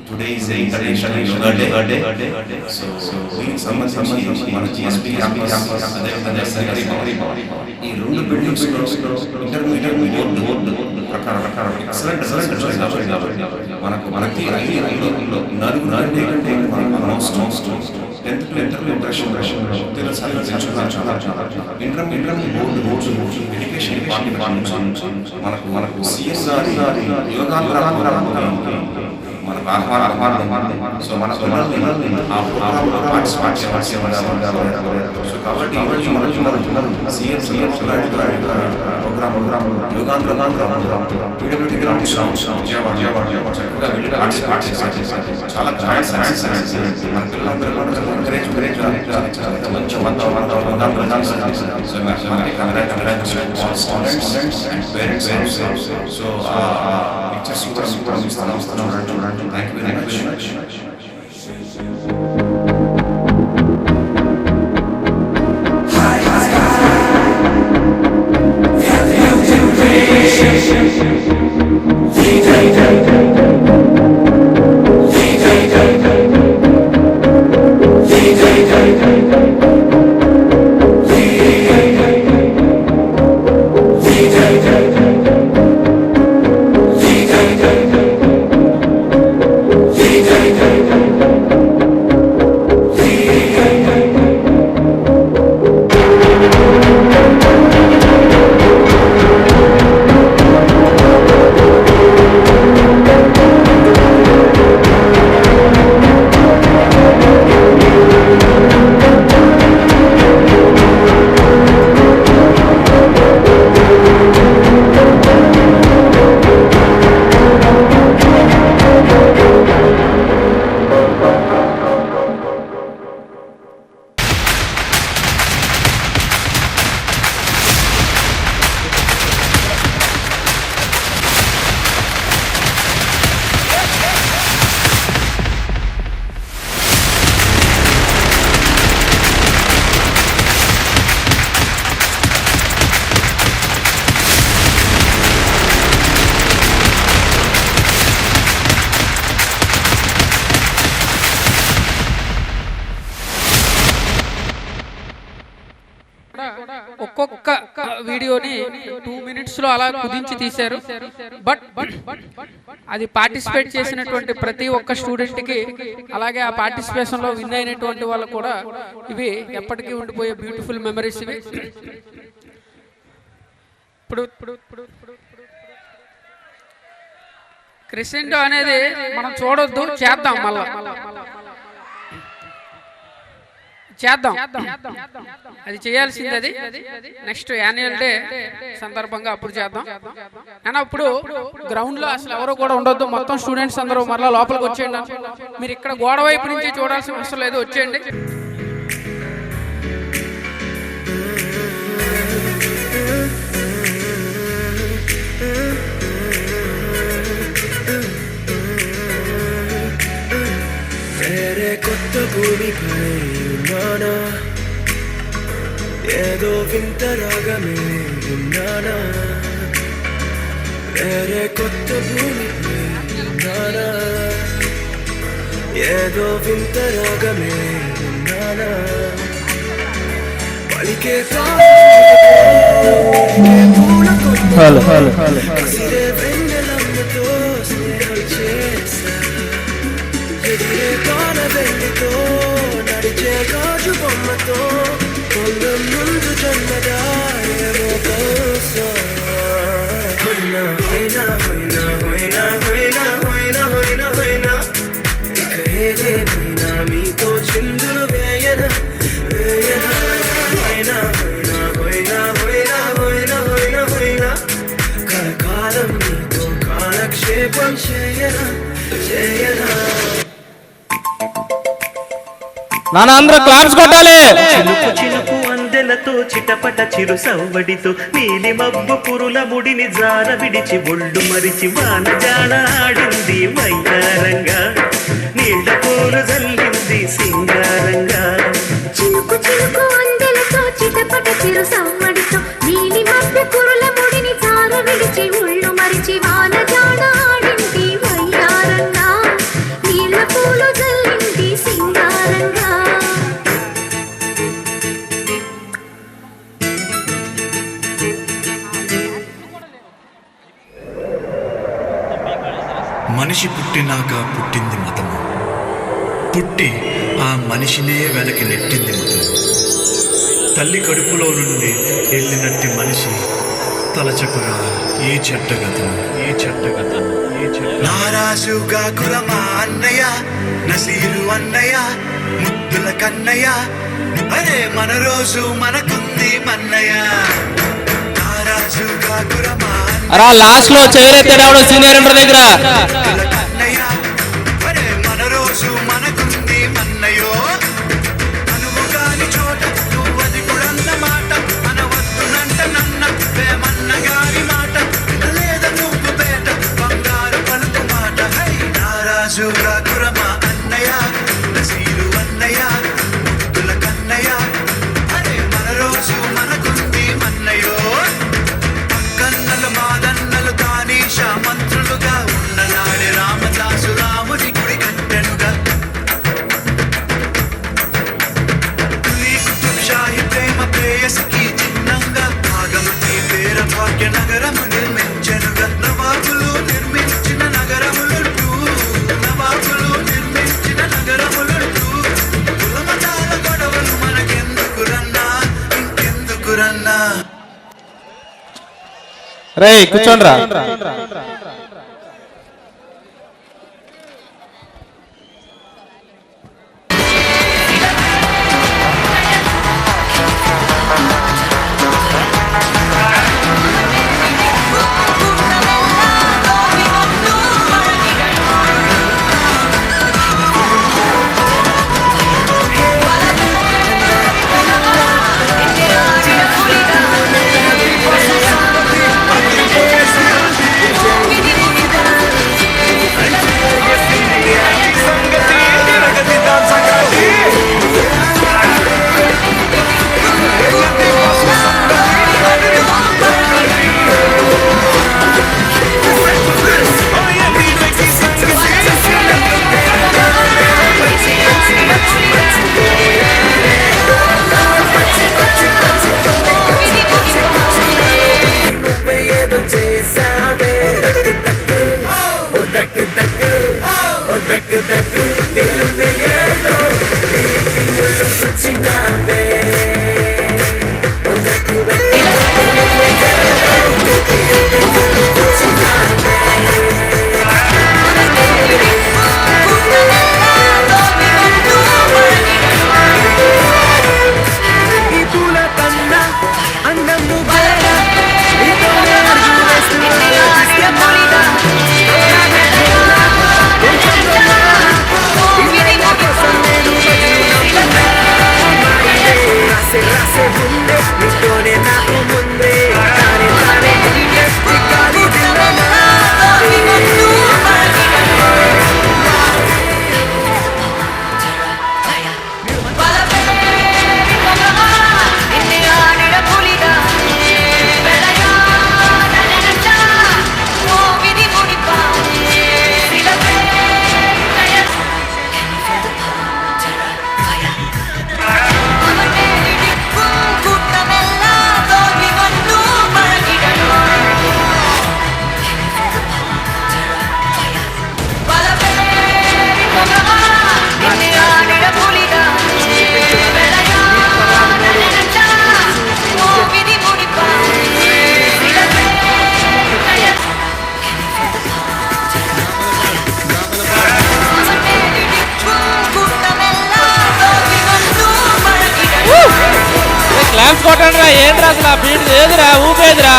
Today is International Yoga Day. So we సంబంధించి మన GSP campus ఈ రెండు బిల్డింగ్స్ ఇంటర్మీడియట్ బోర్డు ప్రకారం ఎక్సలెంట్ మనకు మనకి నలుగురు most 10th to intermediate intermediate board education department మనకు సీఎస్ గారి యోగాంధ్ర మనకు ఆహ్వానం సో మన పిల్లలు సో కాబట్టి మన CS program Yogandhra PWD ground చాలా మన పిల్లలందరూ ఎంకరేజ్ మంచి సో పిక్చర్స్ కూడా ఇస్తాను. Thank you very much. ఒక్కొక్క వీడియోని 2 minutesలో అలా కుదించి తీశారు. బట్ అది పార్టిసిపేట్ చేసినటువంటి ప్రతి ఒక్క స్టూడెంట్కి, అలాగే ఆ పార్టిసిపేషన్లో విన్ అయినటువంటి వాళ్ళు కూడా ఇవి ఎప్పటికీ ఉండిపోయే బ్యూటిఫుల్ మెమరీస్ ఇవి. ఇప్పుడు క్రెసెండో అనేది మనం చూడొద్దు, చేద్దాం, మళ్ళా చేద్దాం, అది చేయాల్సింది. అది నెక్స్ట్ యాన్యువల్ డే సందర్భంగా అప్పుడు చేద్దాం. కానీ అప్పుడు గ్రౌండ్లో అసలు ఎవరు కూడా ఉండొద్దు, మొత్తం స్టూడెంట్స్ అందరూ మరలా లోపలికి వచ్చేయండి. మీరు ఇక్కడ గోడ వైపు నుంచి చూడాల్సిన అవసరం లేదు, వచ్చేయండి. కొత్త భూమిపై ఉన్నానా, ఏదో వింత రాగమే విన్నానా. వేరే కొత్త భూమిపై ఉన్నానా, ఏదో వింత రాగమే విన్నానా. పలికే పూల కొత్త వెన్నెలమ్మతో స్నేహం చేసా. ఎదిరే కాల వెళ్ళితో నడిచే గాజు బొమ్మతో కొంచెం ముందు జన్మదా ఏమో కలుసా. హోయినా హోయినా హోయినా హోయినా హోయినా హోయినా హోయినా హోయినా ఇక ఏదేమైనా మీతో చిందులు వేయనా వేయనా. హోయినా హోయినా హోయినా హోయినా హోయినా హోయినా హోయినా కలకాలం మీతో కాలక్షేపం చేయనా చేయనా. నాన్న అందరూ క్లాప్స్ కొట్టాలి. చిలుకు చిలుకు అందెలతో చిటపట చిరు సవ్వడితో నీలి మబ్బు పురుల ముడిని జార విడిచి ఒళ్ళు మరిచి వాన జాడ ఆడింది వయ్యారంగా, నీళ్ళ పూలు జల్లింది సింగారంగా. చిలుకు చిలుకు అందెలతో చిటపట చిరు సవ్వడితో నీలి మబ్బు పురుల ముడిని జార విడిచి ఒళ్ళు మరిచి వాన జాడ ఆడింది వయ్యారంగా, నీళ్ళ పూలు జల్లింది సింగారంగా. మనిషి పుట్టినాక పుట్టింది మతము, పుట్టి ఆ మనిషినే వెనక్కి నెట్టింది మతము. తల్లి కడుపులో నుండి వెళ్ళినట్టి మనిషి తలచకురా ఈ చెడ్డగతం, ఈ చెడ్డగతం, ఈ చెడ్డ. నారాజుగా కురమా అన్నయ్య, నసీరు అన్నయ్య, ముద్దుల కన్నయ్య, అరే మన రోజు మనకుంది మన్నయ్య. నారాజుగా కురమా అరా లాస్ట్ లో చైరైతే రావడం సీనియర్ ఇంటర్ దగ్గర. కన్నయ్య, అరే మన రోజు మనకుంది మన్నయ్యో. అనువు కాని చోట నువ్వది కుడన్న మాట, మన వద్దునంట నన్న వేమన్న గారి మాట, వినలేద నువ్వు బేట బంగారు పలుకు మాట. హై నారాజుగా కురమా అన్నయ్య, నసీరు అన్నయ్య, ముద్దుల కన్నయ్య, అరే మన రోజు మనకుంది మన్నయ్యో. పక్కన్నలు మాదన్నలు తానీష మంత్రులుగా ఉన్ననాడే రామదాసు రాముడి గుడి కట్టెనుగా. కుతుబ్షాహి ప్రేమ ప్రేయసికి చిన్నంగా భాగమతి పేర భాగ్య నగరము నిర్మించెనుగా. నవాబులు నిర్మించిన నగరములుంటూ, నవాబులు నిర్మించిన నగరములుంటూ, కులమతాల గొడవలు మనకెందుకురన్నా, ఇంకెందుకురన్నా. రేయ్ కూర్చోండ్రా. ఈ పూల కన్నా అందము బలగా నీతోనే అడుగు వేస్తున్నా రాసే రాసే ముందే నీతోనే నాకు ముందే తానే తానే ఈ గాలి దిల్లనా క్లాప్స్ కొట్టండి రా. ఏంట్రా అసలు ఆ బీట్ ఏదిరా ఊపేదిరా?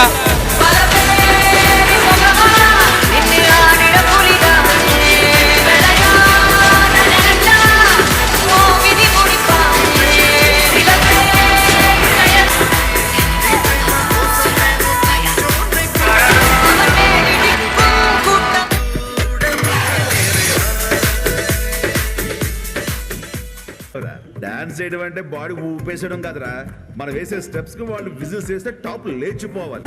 డాన్స్ చేయడం అంటే బాడీ ఊపేసడం కాదురా, మనం వేసే స్టెప్స్ కి వాళ్ళు విజిల్స్ చేస్తే టాప్ లేచిపోవాలి.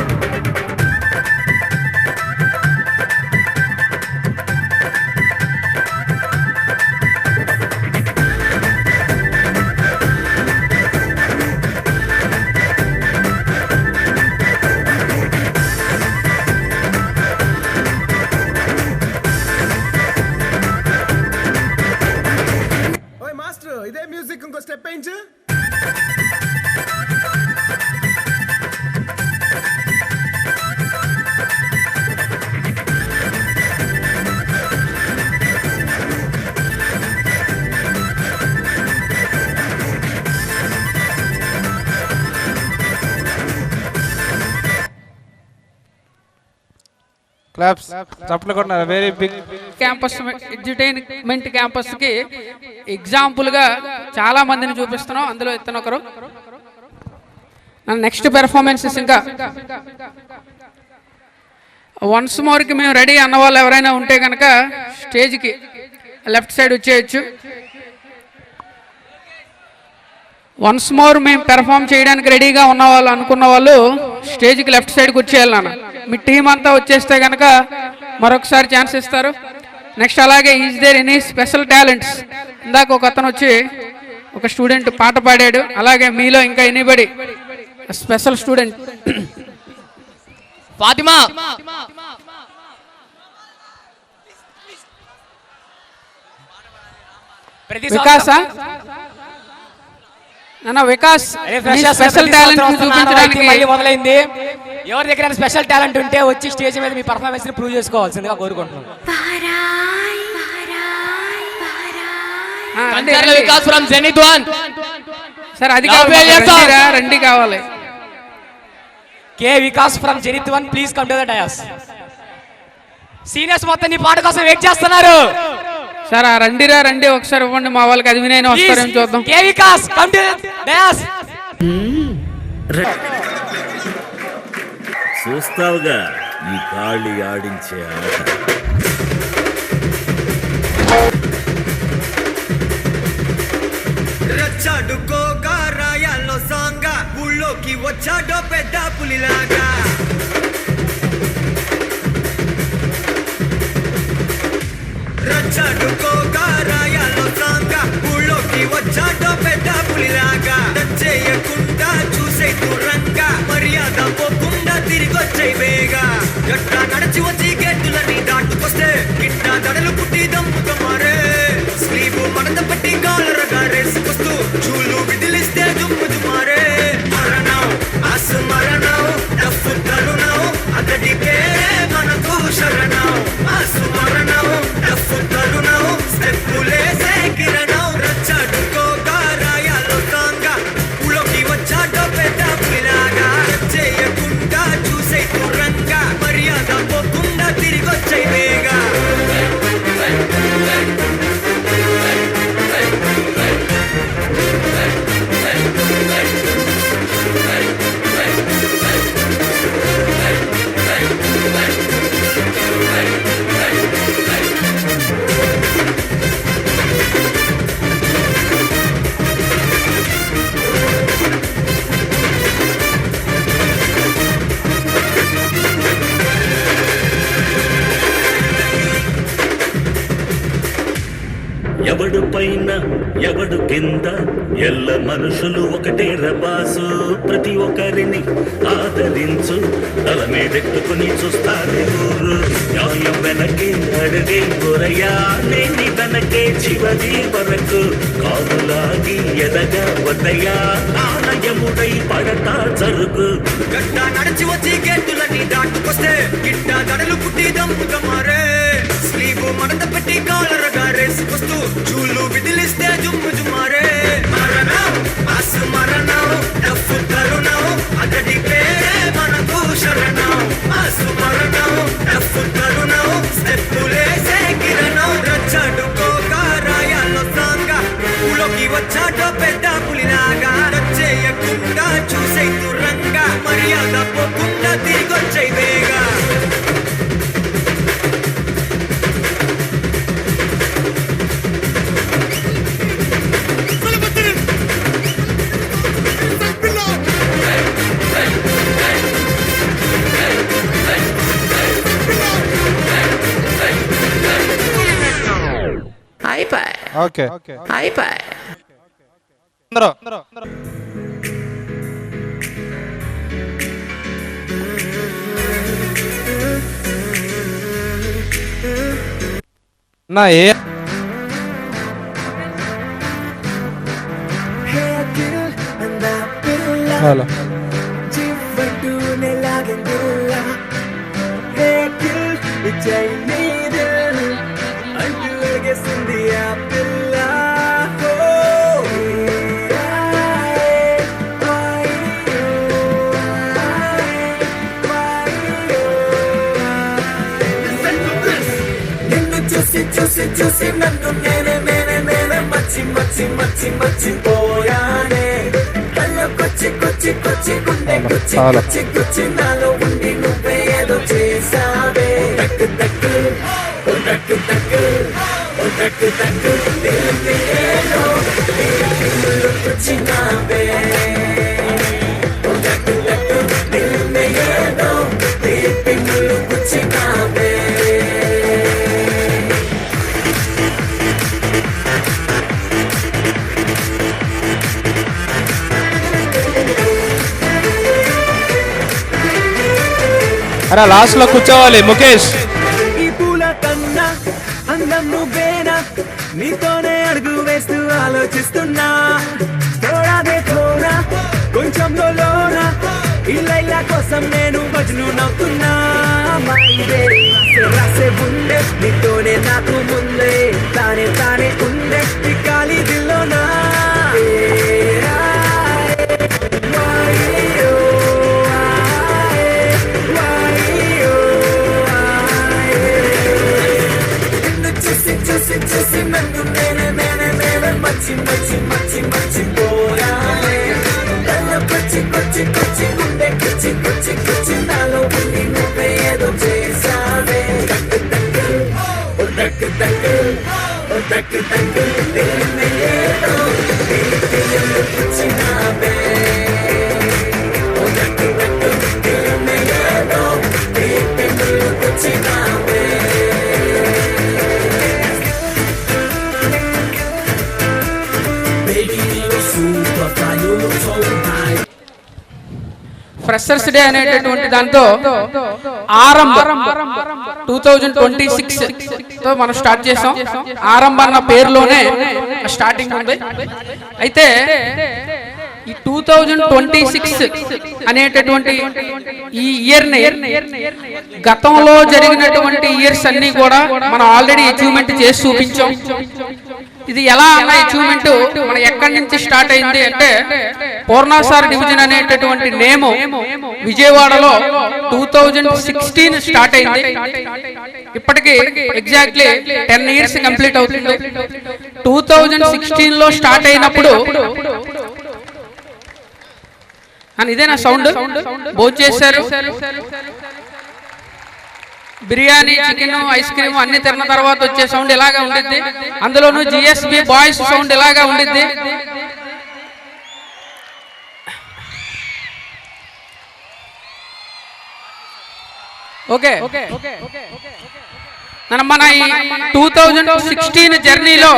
ఇదే మ్యూజిక్ ఇంకో స్టెప్ వేయించు. క్లాప్స్ చప్పట్లు కొట్టినారు. Very big campus edutainment campus కి ఎగ్జాంపుల్ గా చాలా మందిని చూపిస్తున్నాం. అందులో ఇతను ఒకరు. నెక్స్ట్ పెర్ఫార్మెన్సెస్ ఇంకా వన్స్ మోర్ కి మేము రెడీ అన్న వాళ్ళు ఎవరైనా ఉంటే కనుక స్టేజ్ కి లెఫ్ట్ సైడ్ వచ్చేయచ్చు. వన్స్ మోర్ మేము పెర్ఫామ్ చేయడానికి రెడీగా ఉన్న వాళ్ళు అనుకున్న వాళ్ళు స్టేజ్కి లెఫ్ట్ సైడ్కి వచ్చేయాలి నాన్న. మీ టీం అంతా వచ్చేస్తే కనుక మరొకసారి ఛాన్స్ ఇస్తారు. నెక్స్ట్ అలాగే is there any special talents? ఇందాక ఒక అతను వచ్చి ఒక స్టూడెంట్ పాట పాడాడు. అలాగే మీలో ఇంకా ఎనీబడి స్పెషల్ స్టూడెంట్? ఫాతిమా వికాసా? నాన్న వికాస్ స్పెషల్ టాలెంట్ చూపించడానికి మళ్ళీ మొదలైంది. ఎవరి దగ్గర స్పెషల్ టాలెంట్ ఉంటే వచ్చి స్టేజ్ మీద మీ పర్ఫార్మెన్స్ ని ప్రూవ్ చేసుకోవాల్సిందిగా కోరుకుంటున్నాను. Vikas from Zenith one. Sir అది రండి కావాలి. K Vikas from Zenith one, please come to the dais. Seniors మొత్తం నీ పాట కోసం వెయిట్ చేస్తున్నారు. సార్ ఆ రండి ఒకసారి ఇవ్వండి మా వాళ్ళకి. అది వినైనా వస్తారేమో చూద్దాం. కే వికాస్ కమ్ టు డయాస్. చూస్తావుగా ఈ కాళ్ళి ఆడించే ఆట. రచ్చాడుకోగా రాయాల్లో సాంగా ఊళ్ళోకి వచ్చాడో పెద్ద పులిలాగా. రచ్చాడుకోగా రాయాల్లో సాంగా ఊళ్ళోకి వచ్చాడో పెద్ద పులిలాగా. చేయకుండా చూసే దూరంగా మర్యాద పోకుండా తిరిగొచ్చే వేగా. గట్ట నడిచి వచ్చి గేటులని దాటుకొస్తే గిట్ట దడలు పుట్టి దమ్ముగా మారే. ఎవడు పైన ఎవడు కింద ఎల్ల మనుషులు ఒకటే రబాసు ప్రతి ఒక్కరిని ఆదరించు తల మీదెట్టుకుని చూస్తారు ఊరు న్యాయం వెనకే అడుగే గొరయ్యా నేని వెనకే చివరి వరకు కాదులాగి ఎదగా వద్దయ్యా ఆలయముడై పడతా జరుగు గట్ట నడిచి వచ్చి గేటులని దాటుకొస్తే గిట్ట దడలు పుట్టి దంపుగా మారే స్లీవ్ మడత పెట్టి కాలరగా రేసుకొస్తూ చూలు విదిలిస్తే జుమ్ము జుమారే మరణం ఆసు మరణం డఫ్ తరుణం అతడి పేరే మనకు శరణం ఆసు మరణం డఫ్ తరుణం స్టెప్పులేసే కిరణం రచ్చడుకోక రాయాల్లో సాంగ ఊలోకి వచ్చాటో పెద్ద పులిలాగా రచ్చేయకుండా చూసే తురంగా మర్యాద పోకుండా తిరిగొచ్చే వేగా ఓకే నా ఏ హలో చూసి నన్ను నేనే మర్చిపోయానే కొచ్చి గుండె గుచ్చి నాలో ఉండి నువ్వే ఏదో చేసావే దక్కు వచ్చినావే వచ్చినావే అరే లాస్ట్ లో కూర్చోవాలి ముఖేష్ ఈ పూల కన్నా అందం నువ్వేనా నీతోనే అడుగు వేస్తూ ఆలోచిస్తున్నా తోడా కొంచెంలో లోనా ఇలా కోసం నేను భజను నవ్వుతున్నా రాసే ఉండే నీతోనే నాకు ముందే తానే ఉండే ఈ ఖాళీ దిల్లోనా చూసి నన్ను నేనే మర్చిపోయానే కొచ్చి గుండె గుచ్చి నాలో ఉండి నువ్వే ఏదో చేసావే దక్కు ఏదో వచ్చినావే ఏదో వచ్చినావే ఫ్రెషర్స్ డే అనేటటువంటి దాంతో ఆరంభం 2026 తో మనం స్టార్ట్ చేసాం. ఆరంభం అన్న పేరులోనే స్టార్టింగ్ ఉంది. అయితే ఈ 2026 అనేటటువంటి ఈ ఇయర్ ని గతంలో జరిగినటువంటి ఇయర్స్ అన్ని కూడా మనం ఆల్రెడీ అచీవ్మెంట్ చేసి చూపించాం. ఇది ఎలా అన్న అచీవ్మెంట్ మన ఎక్కడి నుంచి స్టార్ట్ అయింది అంటే పూర్ణాసార్ డివిజన్ అనేటటువంటి నేమ్ విజయవాడలో 2016 స్టార్ట్ అయింది. ఇప్పటికి ఎగ్జాక్ట్లీ 10 years కంప్లీట్ అవుతుంది. 2016 లో స్టార్ట్ అయినప్పుడు అని ఇదే నా సౌండ్ భోజనం చేశారు. బిర్యానీ, చికెన్, ఐస్ క్రీమ్ అన్ని తిన్న తర్వాత వచ్చే సౌండ్ ఇలాగా ఉండిద్ది. అందులోనూ జిఎస్బి బాయ్స్ సౌండ్ ఇలాగా ఉండిద్ది. ఓకే మన ఈ 2016 జర్నీలో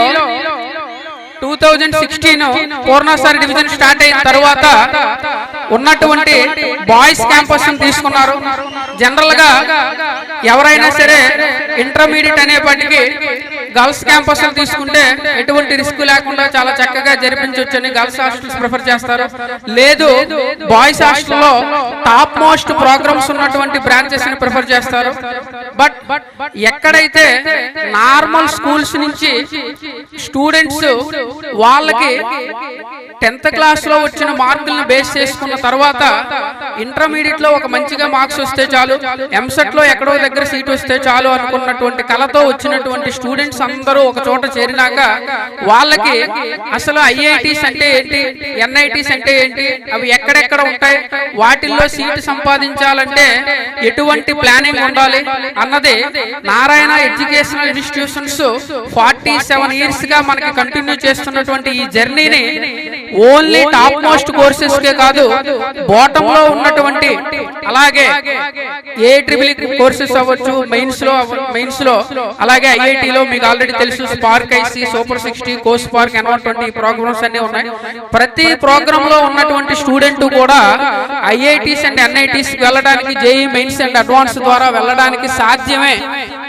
2016 పూర్ణసారి డివిజన్ స్టార్ట్ అయిన తర్వాత ఉన్నటువంటి బాయ్స్ క్యాంపస్ తీసుకున్నారు. జనరల్ గా ఎవరైనా సరే ఇంటర్మీడియట్ అనేప్పటికీ గర్ల్స్ క్యాంపస్ తీసుకుంటే ఎటువంటి రిస్క్ లేకుండా చాలా చక్కగా జరిపించవచ్చని గర్ల్స్ హాస్టల్స్ ప్రిఫర్ చేస్తారు. లేదు బాయ్స్ హాస్టల్లో టాప్ మోస్ట్ ప్రోగ్రామ్స్ ఉన్నటువంటి బ్రాంచెస్ ని ప్రిఫర్ చేస్తారు. బట్ ఎక్కడైతే నార్మల్ స్కూల్స్ నుంచి స్టూడెంట్స్ వాళ్ళకి 10th క్లాస్ లో వచ్చిన మార్కులను బేస్ చేసుకున్న తర్వాత ఇంటర్మీడియట్ లో ఒక మంచిగా మార్క్స్ వస్తే చాలు, ఎంసెట్ లో ఎక్కడో దగ్గర సీట్ వస్తే చాలు అనుకున్నటువంటి కళతో వచ్చినటువంటి స్టూడెంట్స్ అందరూ ఒక చోట చేరినాక వాళ్ళకి అసలు ఐఐటీస్ అంటే ఏంటి, ఎన్ఐటీస్ అంటే ఏంటి, అవి ఎక్కడెక్కడ ఉంటాయి, వాటిల్లో సీటు సంపాదించాలంటే ఎటువంటి ప్లానింగ్ ఉండాలి అన్నది నారాయణ ఎడ్యుకేషనల్ ఇన్స్టిట్యూషన్స్ 47 years గా మనకి కంటిన్యూ చేస్తున్నటువంటి ఈ జర్నీని ఓన్లీ టాప్ మోస్ట్ కోర్సెస్ కే కాదు, బాటమ్ లో ఉన్నటువంటి అలాగే AEEE కోర్సెస్ అవ్వచ్చు, మెయిన్స్ లో అలాగే ఐఐటీలో మీకు ఆల్రెడీ తెలుసు spark IC, super 60, course spark, N120 programs అన్ని ఉన్నాయి. ప్రతి ప్రోగ్రామ్ లో ఉన్నటువంటి స్టూడెంట్ కూడా ఐఐటీస్ అండ్ ఎన్ఐటీస్ వెళ్ళడానికి, జేఈ మెయిన్స్ అండ్ అడ్వాన్స్ ద్వారా వెళ్ళడానికి సాధ్యమే,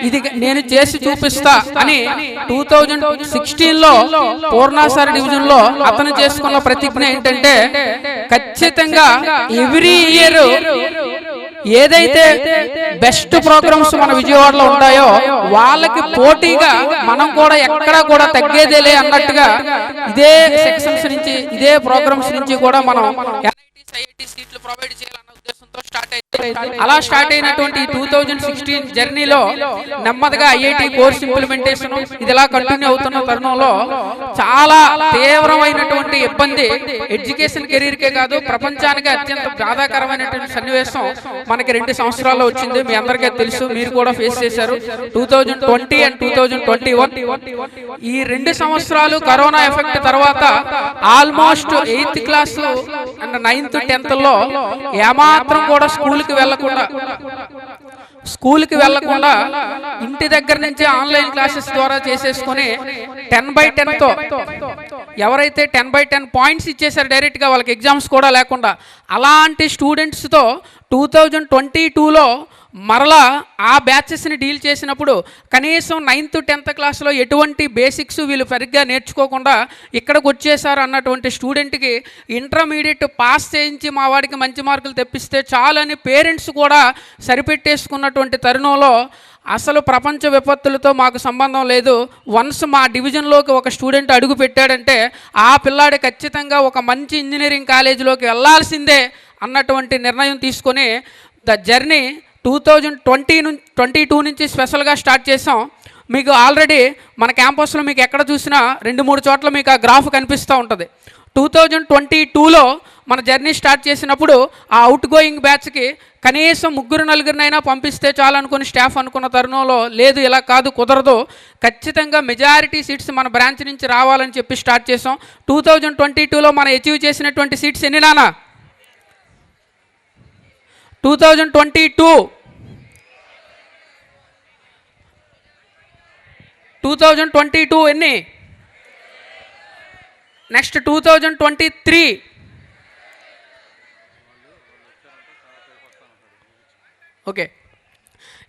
ఇది నేను చేసి చూపిస్తా అని 2016 లో పూర్ణసారి డివిజన్ లో అతను చేసుకున్న ప్రతిజ్ఞ ఏంటంటే ఖచ్చితంగా ఎవ్రీ ఇయర్ ఏదైతే బెస్ట్ ప్రోగ్రామ్స్ మన విజయవాడలో ఉంటాయో వాళ్ళకి పోటీగా మనం కూడా ఎక్కడా కూడా తగ్గేదేలే అన్నట్టుగా ఇదే సెక్షన్స్ నుంచి, ఇదే ప్రోగ్రామ్స్ నుంచి కూడా మనం సీట్లు ప్రొవైడ్ చేయాలన్న ఉద్దేశంతో స్టార్ట్ అయింది. అలా స్టార్ట్ అయినటువంటి 2016 జర్నీలో నెమ్మదిగా ఐఐటి కోర్స్ ఇంప్లిమెంటేషన్ ఇది ఇలా కంటిన్యూ అవుతున్న తరుణంలో చాలా తీవ్రమైనటువంటి ఇబ్బంది ఎడ్యుకేషన్ కెరీర్ కే కాదు ప్రపంచానికి అత్యంత బాధాకరమైనటువంటి సన్నివేశం మనకి 2 సంవత్సరాల్లో వచ్చింది. మీ అందరికీ తెలుసు, మీరు కూడా ఫేస్ చేశారు. 2020 అండ్ 2021 ఈ 2 సంవత్సరాలు కరోనా ఎఫెక్ట్ తర్వాత almost 8th class and 9th 10th లో ఏమాత్రం కూడా స్కూల్కి వెళ్లకుండా ఇంటి దగ్గర నుంచి ఆన్లైన్ క్లాసెస్ ద్వారా చేసేసుకుని 10/10 తో ఎవరైతే 10/10 పాయింట్స్ ఇచ్చేసారు డైరెక్ట్ గా వాళ్ళకి ఎగ్జామ్స్ కూడా లేకుండా, అలాంటి స్టూడెంట్స్ తో 2022లో మరలా ఆ బ్యాచెస్ని డీల్ చేసినప్పుడు కనీసం 9th 10th క్లాస్లో ఎటువంటి బేసిక్స్ వీళ్ళు సరిగ్గా నేర్చుకోకుండా ఇక్కడికి వచ్చేసారు అన్నటువంటి స్టూడెంట్కి ఇంటర్మీడియట్ పాస్ చేయించి మా వాడికి మంచి మార్కులు తెప్పిస్తే చాలని పేరెంట్స్ కూడా సరిపెట్టేసుకున్నటువంటి తరుణంలో అసలు ప్రపంచ విపత్తులతో మాకు సంబంధం లేదు, వన్స్ మా డివిజన్లోకి ఒక స్టూడెంట్ అడుగు పెట్టాడంటే ఆ పిల్లాడి ఖచ్చితంగా ఒక మంచి ఇంజనీరింగ్ కాలేజీలోకి వెళ్ళాల్సిందే అన్నటువంటి నిర్ణయం తీసుకొని ద జర్నీ 2022 నుంచి స్పెషల్గా స్టార్ట్ చేసాం. మీకు ఆల్రెడీ మన క్యాంపస్లో మీకు ఎక్కడ చూసినా 2-3 చోట్ల మీకు ఆ గ్రాఫ్ కనిపిస్తూ ఉంటుంది. 2022లో మన జర్నీ స్టార్ట్ చేసినప్పుడు ఆ అవుట్ గోయింగ్ బ్యాచ్కి కనీసం 3-4 పంపిస్తే చాలనుకుని స్టాఫ్ అనుకున్న తరుణంలో లేదు, ఇలా కాదు, కుదరదు, ఖచ్చితంగా మెజారిటీ సీట్స్ మన బ్రాంచ్ నుంచి రావాలని చెప్పి స్టార్ట్ చేసాం. 2022లో మనం అచీవ్ చేసినటువంటి సీట్స్ ఎన్ని నానా? 2022 ఎన్ని? నెక్స్ట్ 2023, ఓకే,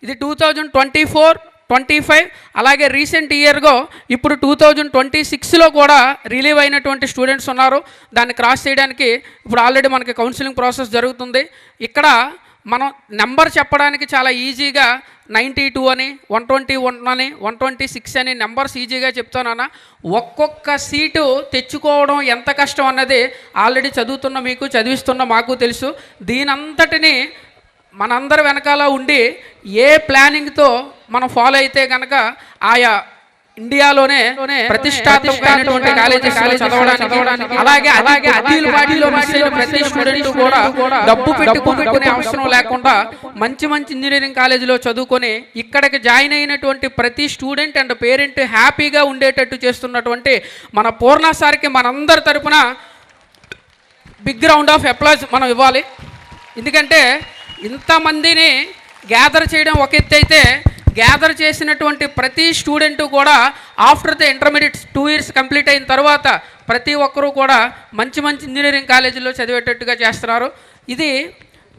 ఇది 2024, 25 అలాగే రీసెంట్ ఇయర్గా ఇప్పుడు 2026లో కూడా రిలీవ్ అయినటువంటి స్టూడెంట్స్ ఉన్నారు. దాన్ని క్రాస్ చేయడానికి ఇప్పుడు ఆల్రెడీ మనకి కౌన్సిలింగ్ ప్రాసెస్ జరుగుతుంది. ఇక్కడ మనం నెంబర్ చెప్పడానికి చాలా ఈజీగా 92 అని, 121 అని, 126 అని నెంబర్స్ ఈజీగా చెప్తానన్నా, ఒక్కొక్క సీటు తెచ్చుకోవడం ఎంత కష్టం అన్నది ఆల్రెడీ చదువుతున్న మీకు, చదివిస్తున్న మాకు తెలుసు. దీనంతటిని మనందరి వెనకాల ఉండి ఏ ప్లానింగ్తో మనం ఫాలో అయితే కనుక ఆయా ఇండియాలోనే ప్రతిష్టాత్మకమైనటువంటి కాలేజెస్ చదవడానికి అలాగే అదిలో ప్రతి స్టూడెంట్ కూడా డబ్బు పెట్టి కొనుక్కునే అవసరం లేకుండా మంచి ఇంజనీరింగ్ కాలేజీలో చదువుకొని ఇక్కడికి జాయిన్ అయినటువంటి ప్రతి స్టూడెంట్ అండ్ పేరెంట్ హ్యాపీగా ఉండేటట్టు చేస్తున్నటువంటి మన పూర్ణసారికి మనందరి తరపున బిగ్ రౌండ్ ఆఫ్ అప్లాజ్ మనం ఇవ్వాలి. ఎందుకంటే ఇంతమందిని గ్యాదర్ చేయడం ఒక ఎత్తు అయితే గ్యాదర్ చేసినటువంటి ప్రతి స్టూడెంటు కూడా after the intermediate 2 years complete అయిన తర్వాత ప్రతి ఒక్కరూ కూడా మంచి మంచి ఇంజనీరింగ్ కాలేజీల్లో చదివేటట్టుగా చేస్తున్నారు. ఇది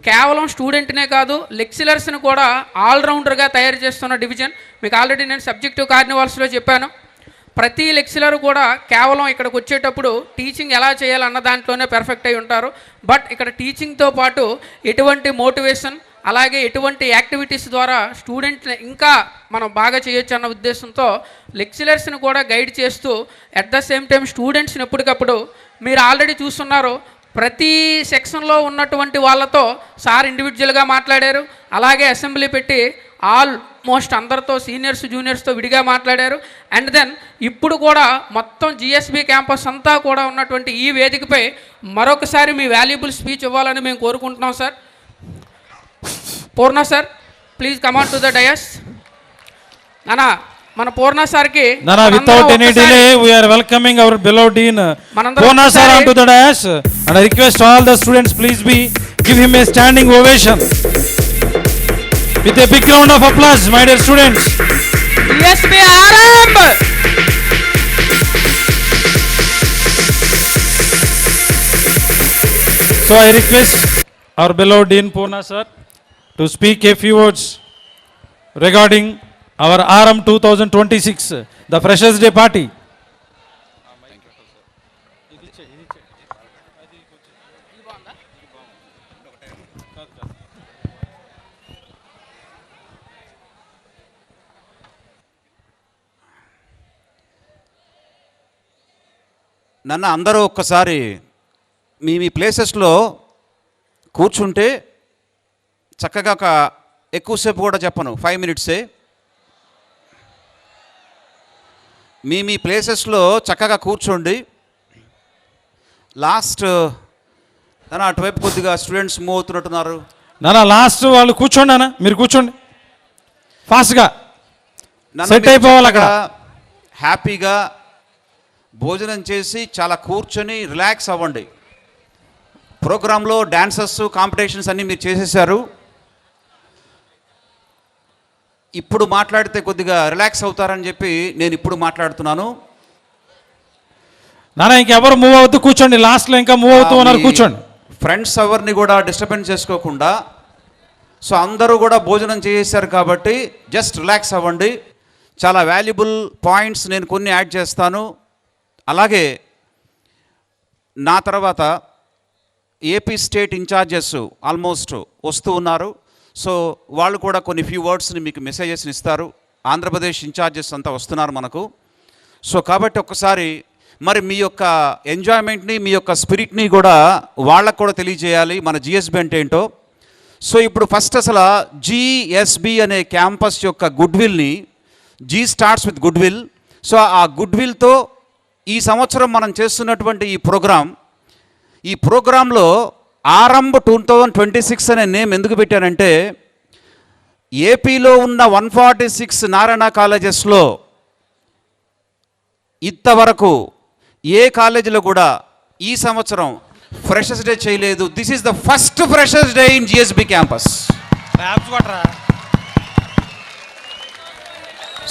కేవలం స్టూడెంట్నే కాదు, లెక్చరర్స్ని కూడా ఆల్రౌండర్గా తయారు చేస్తున్న డివిజన్. మీకు ఆల్రెడీ నేను సబ్జెక్టివ్ కార్నివాల్స్లో చెప్పాను. ప్రతి లెక్చరర్ కూడా కేవలం ఇక్కడికి వచ్చేటప్పుడు టీచింగ్ ఎలా చేయాలన్న దాంట్లోనే పెర్ఫెక్ట్ అయి ఉంటారు. బట్ ఇక్కడ టీచింగ్తో పాటు ఎటువంటి మోటివేషన్ అలాగే ఎటువంటి యాక్టివిటీస్ ద్వారా స్టూడెంట్ని ఇంకా మనం బాగా చేయొచ్చు అన్న ఉద్దేశంతో లెక్చరర్స్ని కూడా గైడ్ చేస్తూ అట్ ద సేమ్ టైం స్టూడెంట్స్ని ఎప్పటికప్పుడు మీరు ఆల్రెడీ చూస్తున్నారు. ప్రతి సెక్షన్లో ఉన్నటువంటి వాళ్ళతో సార్ ఇండివిజువల్గా మాట్లాడారు. అలాగే అసెంబ్లీ పెట్టి ఆల్మోస్ట్ అందరితో సీనియర్స్ జూనియర్స్తో విడిగా మాట్లాడారు. అండ్ దెన్ ఇప్పుడు కూడా మొత్తం జిఎస్బి క్యాంపస్ అంతా కూడా ఉన్నటువంటి ఈ వేదికపై మరొకసారి మీ వాల్యుబుల్ స్పీచ్ ఇవ్వాలని మేము కోరుకుంటున్నాం sir. Purna sir, please come on to the dais. నానా మన పూర్ణ సార్కి without any delay we are welcoming our beloved dean Purna sir onto the dais, and I request all the students please give him a standing ovation with a big round of applause, my dear students. DSB Aramb. So I request our beloved dean Purna sir to speak a few words regarding our RM 2026, the Freshers Day party. నన్ను అందరూ ఒక్కసారి మీ ప్లేసెస్లో కూర్చుంటే చక్కగా ఎక్కువసేపు కూడా చెప్పను, 5 minutesే. మీ ప్లేసెస్లో చక్కగా కూర్చోండి. లాస్ట్ అటువైపు కొద్దిగా స్టూడెంట్స్ మూవ్ అవుతున్నట్టున్నారు. లాస్ట్ వాళ్ళు కూర్చోండి అన్న, మీరు కూర్చోండి ఫాస్ట్గా సెట్ అయిపోవాలి. అక్కడ హ్యాపీగా భోజనం చేసి చాలా కూర్చొని రిలాక్స్ అవ్వండి. ప్రోగ్రాంలో డాన్సెస్ కాంపిటీషన్స్ అన్నీ మీరు చేసేసారు. ఇప్పుడు మాట్లాడితే కొద్దిగా రిలాక్స్ అవుతారని చెప్పి నేను ఇప్పుడు మాట్లాడుతున్నాను. ఇంకెవరు మూవ్ అవుతూ కూర్చోండి, లాస్ట్లో ఇంకా మూవ్ అవుతూ ఉన్నారు, కూర్చోండి. ఫ్రెండ్స్ ఎవరిని కూడా డిస్టర్బెన్స్ చేసుకోకుండా. సో అందరూ కూడా భోజనం చేసేసారు కాబట్టి జస్ట్ రిలాక్స్ అవ్వండి. చాలా వాల్యుబుల్ పాయింట్స్ నేను కొన్ని యాడ్ చేస్తాను. అలాగే నా తర్వాత ఏపీ స్టేట్ ఇన్ఛార్జెస్ ఆల్మోస్ట్ వస్తూ ఉన్నారు. సో వాళ్ళు కూడా కొన్ని ఫ్యూ వర్డ్స్ని మీకు మెసేజెస్ని ఇస్తారు. ఆంధ్రప్రదేశ్ ఇన్ఛార్జెస్ అంతా వస్తున్నారు మనకు. సో కాబట్టి ఒక్కసారి మరి మీ యొక్క ఎంజాయ్మెంట్ని మీ యొక్క స్పిరిట్ని కూడా వాళ్ళకు కూడా తెలియజేయాలి మన జిఎస్బి అంటే ఏంటో. సో ఇప్పుడు ఫస్ట్ అసలు జిఎస్బి అనే క్యాంపస్ యొక్క గుడ్విల్ని, G starts with goodwill. So ఆ గుడ్విల్తో ఈ సంవత్సరం మనం చేస్తున్నటువంటి ఈ ప్రోగ్రాంలో ఆరంభ్ 2026 అనే నేమ్ ఎందుకు పెట్టానంటే ఏపీలో ఉన్న 146 నారాయణ కాలేజెస్లో ఇంతవరకు ఏ కాలేజీలో కూడా ఈ సంవత్సరం ఫ్రెషర్స్ డే చేయలేదు. This is the first freshers day in GSB campus.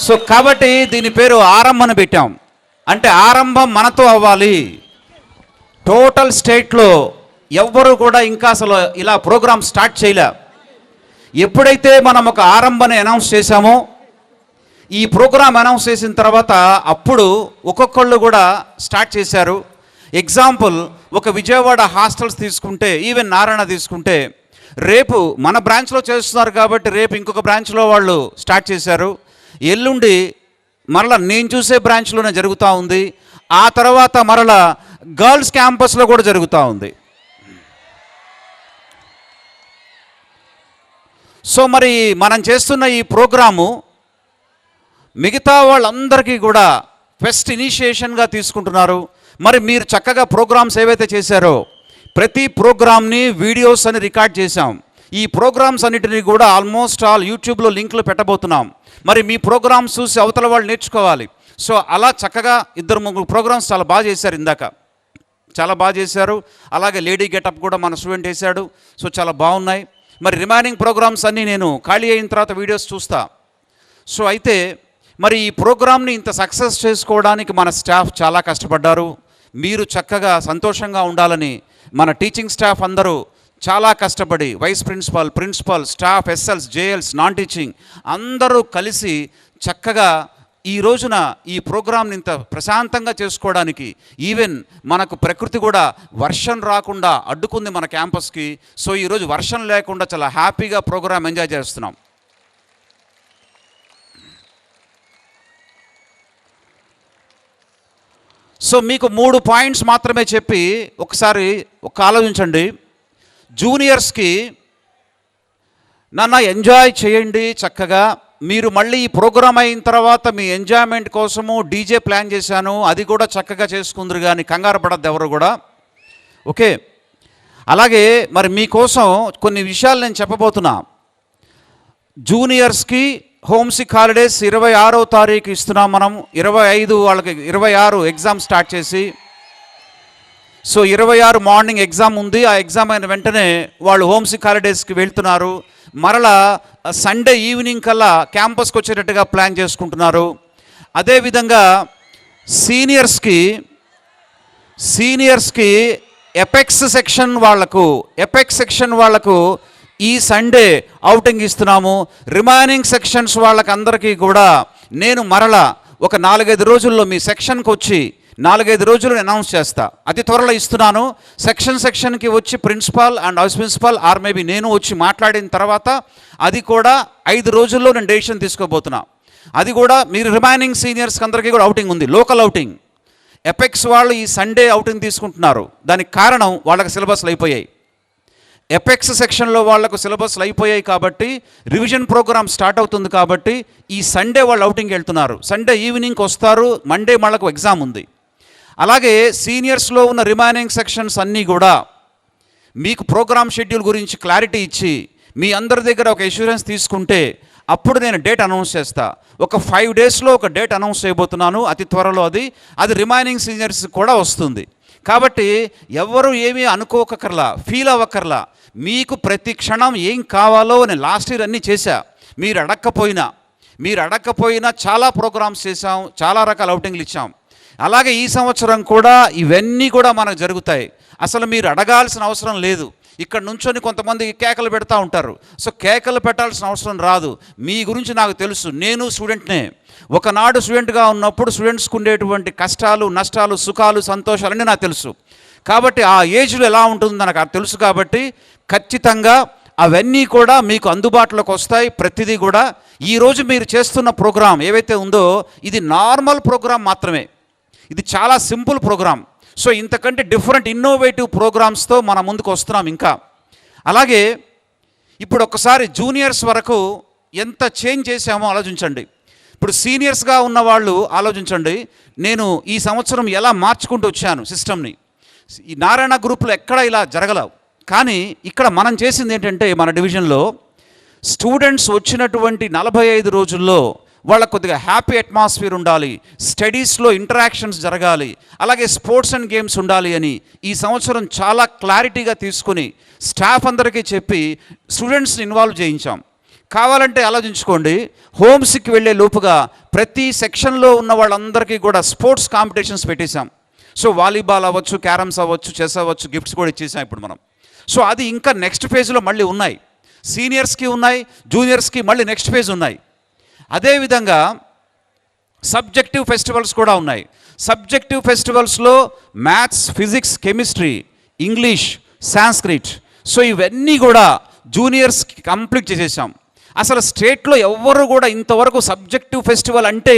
So కాబట్టి దీని పేరు ఆరంభం అని పెట్టాం. అంటే ఆరంభం మనతో అవ్వాలి. టోటల్ స్టేట్లో ఎవ్వరూ కూడా ఇంకా అసలు ఇలా ప్రోగ్రామ్ స్టార్ట్ చేయలే. ఎప్పుడైతే మనం ఒక ఆరంభాన్ని అనౌన్స్ చేశామో, ఈ ప్రోగ్రామ్ అనౌన్స్ చేసిన తర్వాత అప్పుడు ఒక్కొక్కళ్ళు కూడా స్టార్ట్ చేశారు. ఎగ్జాంపుల్ ఒక విజయవాడ హాస్టల్స్ తీసుకుంటే, ఈవెన్ నారాయణ తీసుకుంటే, రేపు మన బ్రాంచ్లో చేస్తున్నారు కాబట్టి రేపు ఇంకొక బ్రాంచ్లో వాళ్ళు స్టార్ట్ చేశారు. ఎల్లుండి మరలా నేను చూసే బ్రాంచ్లోనే జరుగుతూ ఉంది. ఆ తర్వాత మరలా గర్ల్స్ క్యాంపస్లో కూడా జరుగుతూ ఉంది. సో మరి మనం చేస్తున్న ఈ ప్రోగ్రాము మిగతా వాళ్ళందరికీ కూడా ఫస్ట్ ఇనిషియేషన్గా తీసుకుంటున్నారు. మరి మీరు చక్కగా ప్రోగ్రామ్స్ ఏవైతే చేశారో ప్రతి ప్రోగ్రామ్ని వీడియోస్ అని రికార్డ్ చేశాం. ఈ ప్రోగ్రామ్స్ అన్నిటినీ కూడా ఆల్మోస్ట్ ఆల్ యూట్యూబ్లో లింకులు పెట్టబోతున్నాం. మరి మీ ప్రోగ్రామ్స్ చూసి అవతల వాళ్ళు నేర్చుకోవాలి. సో అలా చక్కగా 2-3 ప్రోగ్రామ్స్ చాలా బాగా చేశారు. ఇందాక చాలా బాగా చేశారు. అలాగే లేడీ గెటప్ కూడా మన స్టూడెంట్ వేశాడు. సో చాలా బాగున్నాయి. మరి రిమైనింగ్ ప్రోగ్రామ్స్ అన్నీ నేను ఖాళీ అయిన తర్వాత వీడియోస్ చూస్తా. సో అయితే మరి ఈ ప్రోగ్రామ్ని ఇంత సక్సెస్ చేసుకోవడానికి మన స్టాఫ్ చాలా కష్టపడ్డారు. మీరు చక్కగా సంతోషంగా ఉండాలని మన టీచింగ్ స్టాఫ్ అందరూ చాలా కష్టపడి vice principal staff, SLs, JLs, non teaching అందరూ కలిసి చక్కగా ఈ రోజున ఈ ప్రోగ్రామ్ని ఇంత ప్రశాంతంగా చేసుకోవడానికి ఈవెన్ మనకు ప్రకృతి కూడా వర్షం రాకుండా అడ్డుకుంది మన క్యాంపస్కి. సో ఈరోజు వర్షం లేకుండా చాలా హ్యాపీగా ప్రోగ్రామ్ ఎంజాయ్ చేస్తున్నాం. సో మీకు 3 పాయింట్స్ మాత్రమే చెప్పి ఒకసారి ఆలోచించండి. జూనియర్స్కి నాన్న ఎంజాయ్ చేయండి చక్కగా. మీరు మళ్ళీ ఈ ప్రోగ్రామ్ అయిన తర్వాత మీ ఎంజాయ్మెంట్ కోసము డీజే ప్లాన్ చేశాను, అది కూడా చక్కగా చేసుకుందరు కానీ కంగారు పడద్దు ఎవరు కూడా. ఓకే, అలాగే మరి మీకోసం కొన్ని విషయాలు నేను చెప్పబోతున్నా. జూనియర్స్కి హోమ్సిక్ హాలిడేస్ 26వ తారీఖు ఇస్తున్నాం మనం. 25 వాళ్ళకి 26 ఎగ్జామ్ స్టార్ట్ చేసి, సో 26 మార్నింగ్ ఎగ్జామ్ ఉంది. ఆ ఎగ్జామ్ అయిన వెంటనే వాళ్ళు హోమ్సిక్ హాలిడేస్కి వెళ్తున్నారు. మరలా సండే ఈవినింగ్ కల్లా క్యాంపస్కి వచ్చేటట్టుగా ప్లాన్ చేసుకుంటున్నారు. అదేవిధంగా సీనియర్స్కి ఎపెక్స్ సెక్షన్ వాళ్లకు ఈ సండే అవుటింగ్ ఇస్తున్నాము. రిమైనింగ్ సెక్షన్స్ వాళ్ళకి అందరికీ కూడా నేను మరలా ఒక 4-5 రోజుల్లో మీ సెక్షన్కి వచ్చి 4-5 రోజులు అనౌన్స్ చేస్తా. అతి త్వరలో ఇస్తున్నాను. సెక్షన్కి వచ్చి principal and house principal or maybe నేను వచ్చి మాట్లాడిన తర్వాత అది కూడా 5 రోజుల్లో నేను డెసిషన్ తీసుకోబోతున్నా. అది కూడా మీరు రిమైనింగ్ సీనియర్స్కి అందరికీ కూడా అవుటింగ్ ఉంది, లోకల్ అవుటింగ్. ఎపెక్స్ వాళ్ళు ఈ సండే అవుటింగ్ తీసుకుంటున్నారు. దానికి కారణం వాళ్ళకి సిలబస్లు అయిపోయాయి. ఎపెక్స్ సెక్షన్లో వాళ్లకు సిలబస్లు అయిపోయాయి కాబట్టి రివిజన్ ప్రోగ్రామ్ స్టార్ట్ అవుతుంది కాబట్టి ఈ సండే వాళ్ళు అవుటింగ్కి వెళ్తున్నారు. సండే ఈవినింగ్కి వస్తారు, మండే వాళ్ళకు ఎగ్జామ్ ఉంది. అలాగే సీనియర్స్లో ఉన్న రిమైనింగ్ సెక్షన్స్ అన్నీ కూడా మీకు ప్రోగ్రామ్ షెడ్యూల్ గురించి క్లారిటీ ఇచ్చి మీ అందరి దగ్గర ఒక ఎష్యూరెన్స్ తీసుకుంటే అప్పుడు నేను డేట్ అనౌన్స్ చేస్తా. ఒక 5 డేస్లో ఒక డేట్ అనౌన్స్ చేయబోతున్నాను అతి త్వరలో. అది రిమైనింగ్ సీనియర్స్ కూడా వస్తుంది. కాబట్టి ఎవరు ఏమీ అనుకోకర్లా, ఫీల్ అవ్వకర్లా. మీకు ప్రతి క్షణం ఏం కావాలో నేను లాస్ట్ ఇయర్ అన్నీ చేశా. మీరు అడక్కపోయినా చాలా ప్రోగ్రామ్స్ చేశాం, చాలా రకాల అవుటింగ్లు ఇచ్చాం. అలాగే ఈ సంవత్సరం కూడా ఇవన్నీ కూడా మనకు జరుగుతాయి. అసలు మీరు అడగాల్సిన అవసరం లేదు. ఇక్కడ నుంచొని కొంతమంది కేకలు పెడతా ఉంటారు. సో కేకలు పెట్టాల్సిన అవసరం రాదు. మీ గురించి నాకు తెలుసు. నేను స్టూడెంట్నే. ఒకనాడు స్టూడెంట్గా ఉన్నప్పుడు స్టూడెంట్స్కి ఉండేటువంటి కష్టాలు, నష్టాలు, సుఖాలు, సంతోషాలన్నీ నాకు తెలుసు. కాబట్టి ఆ ఏజ్లో ఎలా ఉంటుందో నాకు తెలుసు. కాబట్టి ఖచ్చితంగా అవన్నీ కూడా మీకు అందుబాటులోకి వస్తాయి. ప్రతిదీ కూడా ఈరోజు మీరు చేస్తున్న ప్రోగ్రాం ఏవైతే ఉందో ఇది నార్మల్ ప్రోగ్రాం మాత్రమే. ఇది చాలా సింపుల్ ప్రోగ్రాం. సో ఇంతకంటే డిఫరెంట్ ఇన్నోవేటివ్ ప్రోగ్రామ్స్తో మన ముందుకు వస్తున్నాం ఇంకా. అలాగే ఇప్పుడు ఒకసారి జూనియర్స్ వరకు ఎంత చేంజ్ చేశామో ఆలోచించండి. ఇప్పుడు సీనియర్స్గా ఉన్న వాళ్ళు ఆలోచించండి. నేను ఈ సంవత్సరం ఎలా మార్చుకుంటూ వచ్చాను సిస్టమ్ని. ఈ నారాయణ గ్రూప్లో ఎక్కడ ఇలా జరగలేవు. కానీ ఇక్కడ మనం చేసింది ఏంటంటే మన డివిజన్లో స్టూడెంట్స్ వచ్చినటువంటి 45 రోజుల్లో వాళ్ళకు కొద్దిగా హ్యాపీ అట్మాస్ఫియర్ ఉండాలి, స్టడీస్లో ఇంటరాక్షన్స్ జరగాలి, అలాగే స్పోర్ట్స్ అండ్ గేమ్స్ ఉండాలి అని ఈ సంవత్సరం చాలా క్లారిటీగా తీసుకుని స్టాఫ్ అందరికీ చెప్పి స్టూడెంట్స్ని ఇన్వాల్వ్ చేయించాం. కావాలంటే ఆలోచించుకోండి, హోమ్స్కి వెళ్ళే లోపుగా ప్రతి సెక్షన్లో ఉన్న వాళ్ళందరికీ కూడా స్పోర్ట్స్ కాంపిటీషన్స్ పెట్టేశాం. సో వాలీబాల్ అవ్వచ్చు, క్యారమ్స్ అవ్వచ్చు, చెస్ అవ్వచ్చు, గిఫ్ట్స్ కూడా ఇచ్చేసాం ఇప్పుడు మనం. సో అది ఇంకా నెక్స్ట్ ఫేజ్లో మళ్ళీ ఉన్నాయి. సీనియర్స్కి ఉన్నాయి, జూనియర్స్కి మళ్ళీ నెక్స్ట్ ఫేజ్ ఉన్నాయి. అదేవిధంగా సబ్జెక్టివ్ ఫెస్టివల్స్ కూడా ఉన్నాయి. సబ్జెక్టివ్ ఫెస్టివల్స్లో maths, physics, chemistry, English, Sanskrit, so ఇవన్నీ కూడా జూనియర్స్కి కంప్లీట్ చేసేసాం. అసలు స్టేట్లో ఎవ్వరు కూడా ఇంతవరకు సబ్జెక్టివ్ ఫెస్టివల్ అంటే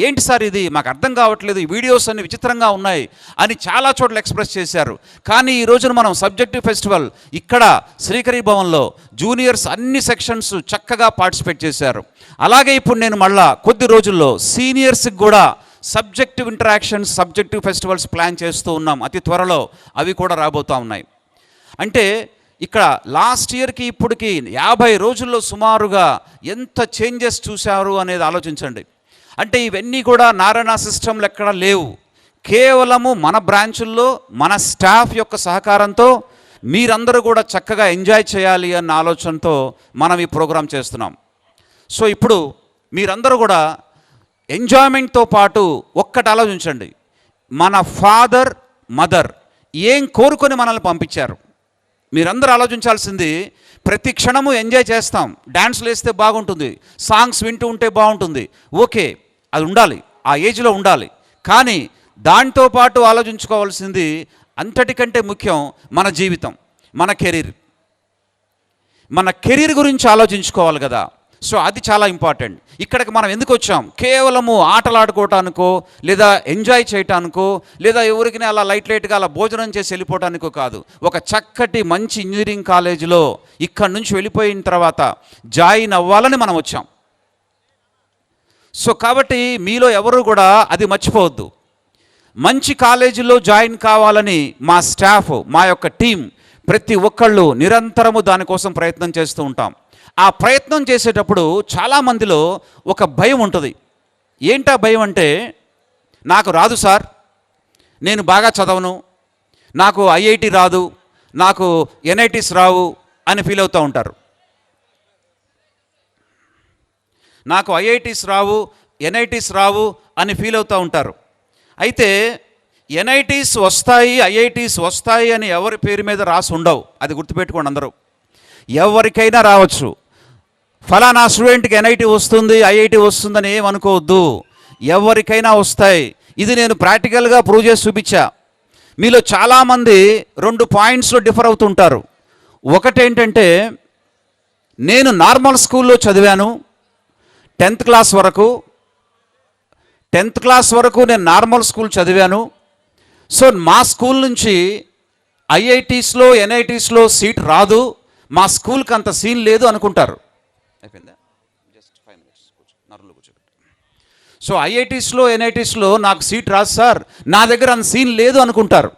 ఏంటి సార్ ఇది మాకు అర్థం కావట్లేదు, ఈ వీడియోస్ అన్ని విచిత్రంగా ఉన్నాయి అని చాలా చోట్ల ఎక్స్ప్రెస్ చేశారు. కానీ ఈ రోజున మనం సబ్జెక్టివ్ ఫెస్టివల్ ఇక్కడ శ్రీకరి భవన్లో జూనియర్స్ అన్ని సెక్షన్స్ చక్కగా పార్టిసిపేట్ చేశారు. అలాగే ఇప్పుడు నేను మళ్ళా కొద్ది రోజుల్లో సీనియర్స్కి కూడా subjective interactions, subjective festivals plan చేస్తూ ఉన్నాం. అతి త్వరలో అవి కూడా రాబోతూ ఉన్నాయి. అంటే ఇక్కడ లాస్ట్ ఇయర్కి ఇప్పటికి 50 రోజుల్లో సుమారుగా ఎంత చేంజెస్ చూశారు అనేది ఆలోచించండి. అంటే ఇవన్నీ కూడా నారాయణ సిస్టంలు ఎక్కడ లేవు. కేవలము మన బ్రాంచుల్లో మన స్టాఫ్ యొక్క సహకారంతో మీరందరూ కూడా చక్కగా ఎంజాయ్ చేయాలి అన్న ఆలోచనతో మనం ఈ ప్రోగ్రాం చేస్తున్నాం. సో ఇప్పుడు మీరందరూ కూడా ఎంజాయ్మెంట్తో పాటు ఒక్కటి ఆలోచించండి, మన ఫాదర్ మదర్ ఏం కోరుకొని మనల్ని పంపించారు. మీరందరూ ఆలోచించాల్సింది, ప్రతి క్షణము ఎంజాయ్ చేస్తాం, డ్యాన్స్లు వేస్తే బాగుంటుంది, సాంగ్స్ వింటూ ఉంటే బాగుంటుంది, ఓకే అది ఉండాలి, ఆ ఏజ్లో ఉండాలి. కానీ దాంతోపాటు ఆలోచించుకోవాల్సింది అంతటికంటే ముఖ్యం మన జీవితం, మన కెరీర్ గురించి ఆలోచించుకోవాలి కదా. సో అది చాలా ఇంపార్టెంట్. ఇక్కడికి మనం ఎందుకు వచ్చాం? కేవలము ఆటలాడుకోవటానికో లేదా ఎంజాయ్ చేయటానికో లేదా ఎవరికైనా అలా లైట్గా అలా భోజనం చేసి వెళ్ళిపోవటానికో కాదు. ఒక చక్కటి మంచి ఇంజనీరింగ్ కాలేజీలో ఇక్కడి నుంచి వెళ్ళిపోయిన తర్వాత జాయిన్ అవ్వాలని మనం వచ్చాం. సో కాబట్టి మీలో ఎవరు కూడా అది మర్చిపోవద్దు. మంచి కాలేజీలో జాయిన్ కావాలని మా స్టాఫ్, మా యొక్క టీం ప్రతి ఒక్కళ్ళు నిరంతరము దానికోసం ప్రయత్నం చేస్తూ ఉంటాం. ఆ ప్రయత్నం చేసేటప్పుడు చాలామందిలో ఒక భయం ఉంటుంది. ఏంటా భయం అంటే, నాకు రాదు సార్, నేను బాగా చదవను, నాకు ఐఐటి రాదు, నాకు ఎన్ఐటీస్ రావు అని ఫీల్ అవుతూ ఉంటారు. నాకు ఐఐటీస్ రావు, ఎన్ఐటీస్ రావు అని ఫీల్ అవుతూ ఉంటారు. అయితే ఎన్ఐటీస్ వస్తాయి, ఐఐటీస్ వస్తాయి అని ఎవరి పేరు మీద రాసి ఉండవు. అది గుర్తుపెట్టుకోండి అందరూ. ఎవరికైనా రావచ్చు. ఫలానా స్టూడెంట్కి ఎన్ఐటీ వస్తుంది, ఐఐటి వస్తుందని ఏమనుకోవద్దు. ఎవరికైనా వస్తాయి. ఇది నేను ప్రాక్టికల్గా ప్రూవ్ చేసి చూపించా. మీలో చాలామంది 2 పాయింట్స్లో డిఫర్ అవుతుంటారు. ఒకటేంటంటే, నేను నార్మల్ స్కూల్లో చదివాను 10th క్లాస్ వరకు. 10th క్లాస్ వరకు నేను నార్మల్ స్కూల్ చదివాను. సో మా స్కూల్ నుంచి ఐఐటీస్లో ఎన్ఐటీస్లో సీట్ రాదు, మా స్కూల్కి అంత సీన్ లేదు అనుకుంటారు. అయిపోయిందా? Just 5 minutes నరులో కూర్చోబెట్టు. సో ఐఐటీస్లో ఎన్ఐటీస్లో నాకు సీట్ రాదు సార్, నా దగ్గర అంత సీన్ లేదు అనుకుంటారు.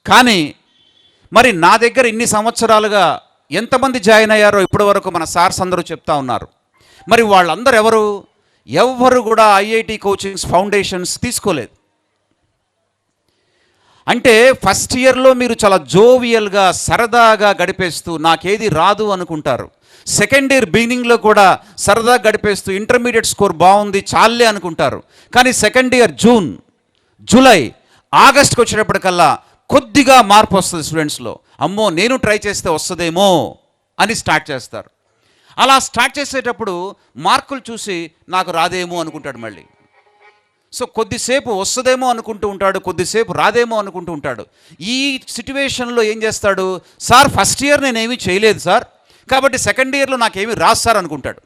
కానీ మరి నా దగ్గర ఇన్ని సంవత్సరాలుగా ఎంతమంది జాయిన్ అయ్యారో ఇప్పటి వరకు మన సార్స్ అందరూ చెప్తా ఉన్నారు. మరి వాళ్ళందరూ ఎవరు కూడా ఐఐటి కోచింగ్స్ ఫౌండేషన్స్ తీసుకోలేదు. అంటే ఫస్ట్ ఇయర్లో మీరు చాలా జోవియల్గా సరదాగా గడిపేస్తూ నాకేది రాదు అనుకుంటారు. సెకండ్ ఇయర్ బిగినింగ్లో కూడా సరదాగా గడిపేస్తూ ఇంటర్మీడియట్ స్కోర్ బాగుంది చాలే అనుకుంటారు. కానీ సెకండ్ ఇయర్ జూన్, జూలై, ఆగస్ట్కి వచ్చేటప్పటికల్లా కొద్దిగా మార్పు వస్తుంది స్టూడెంట్స్లో. అమ్మో నేను ట్రై చేస్తే వస్తుందేమో అని స్టార్ట్ చేస్తారు. అలా స్టార్ట్ చేసేటప్పుడు మార్కులు చూసి నాకు రాదేమో అనుకుంటాడు మళ్ళీ. సో కొద్దిసేపు వస్తుందేమో అనుకుంటూ ఉంటాడు, కొద్దిసేపు రాదేమో అనుకుంటూ ఉంటాడు. ఈ సిట్యువేషన్లో ఏం చేస్తాడు? సార్ ఫస్ట్ ఇయర్ నేనేమీ చేయలేదు సార్, కాబట్టి సెకండ్ ఇయర్లో నాకేమీ రాదు సార్ అనుకుంటాడు.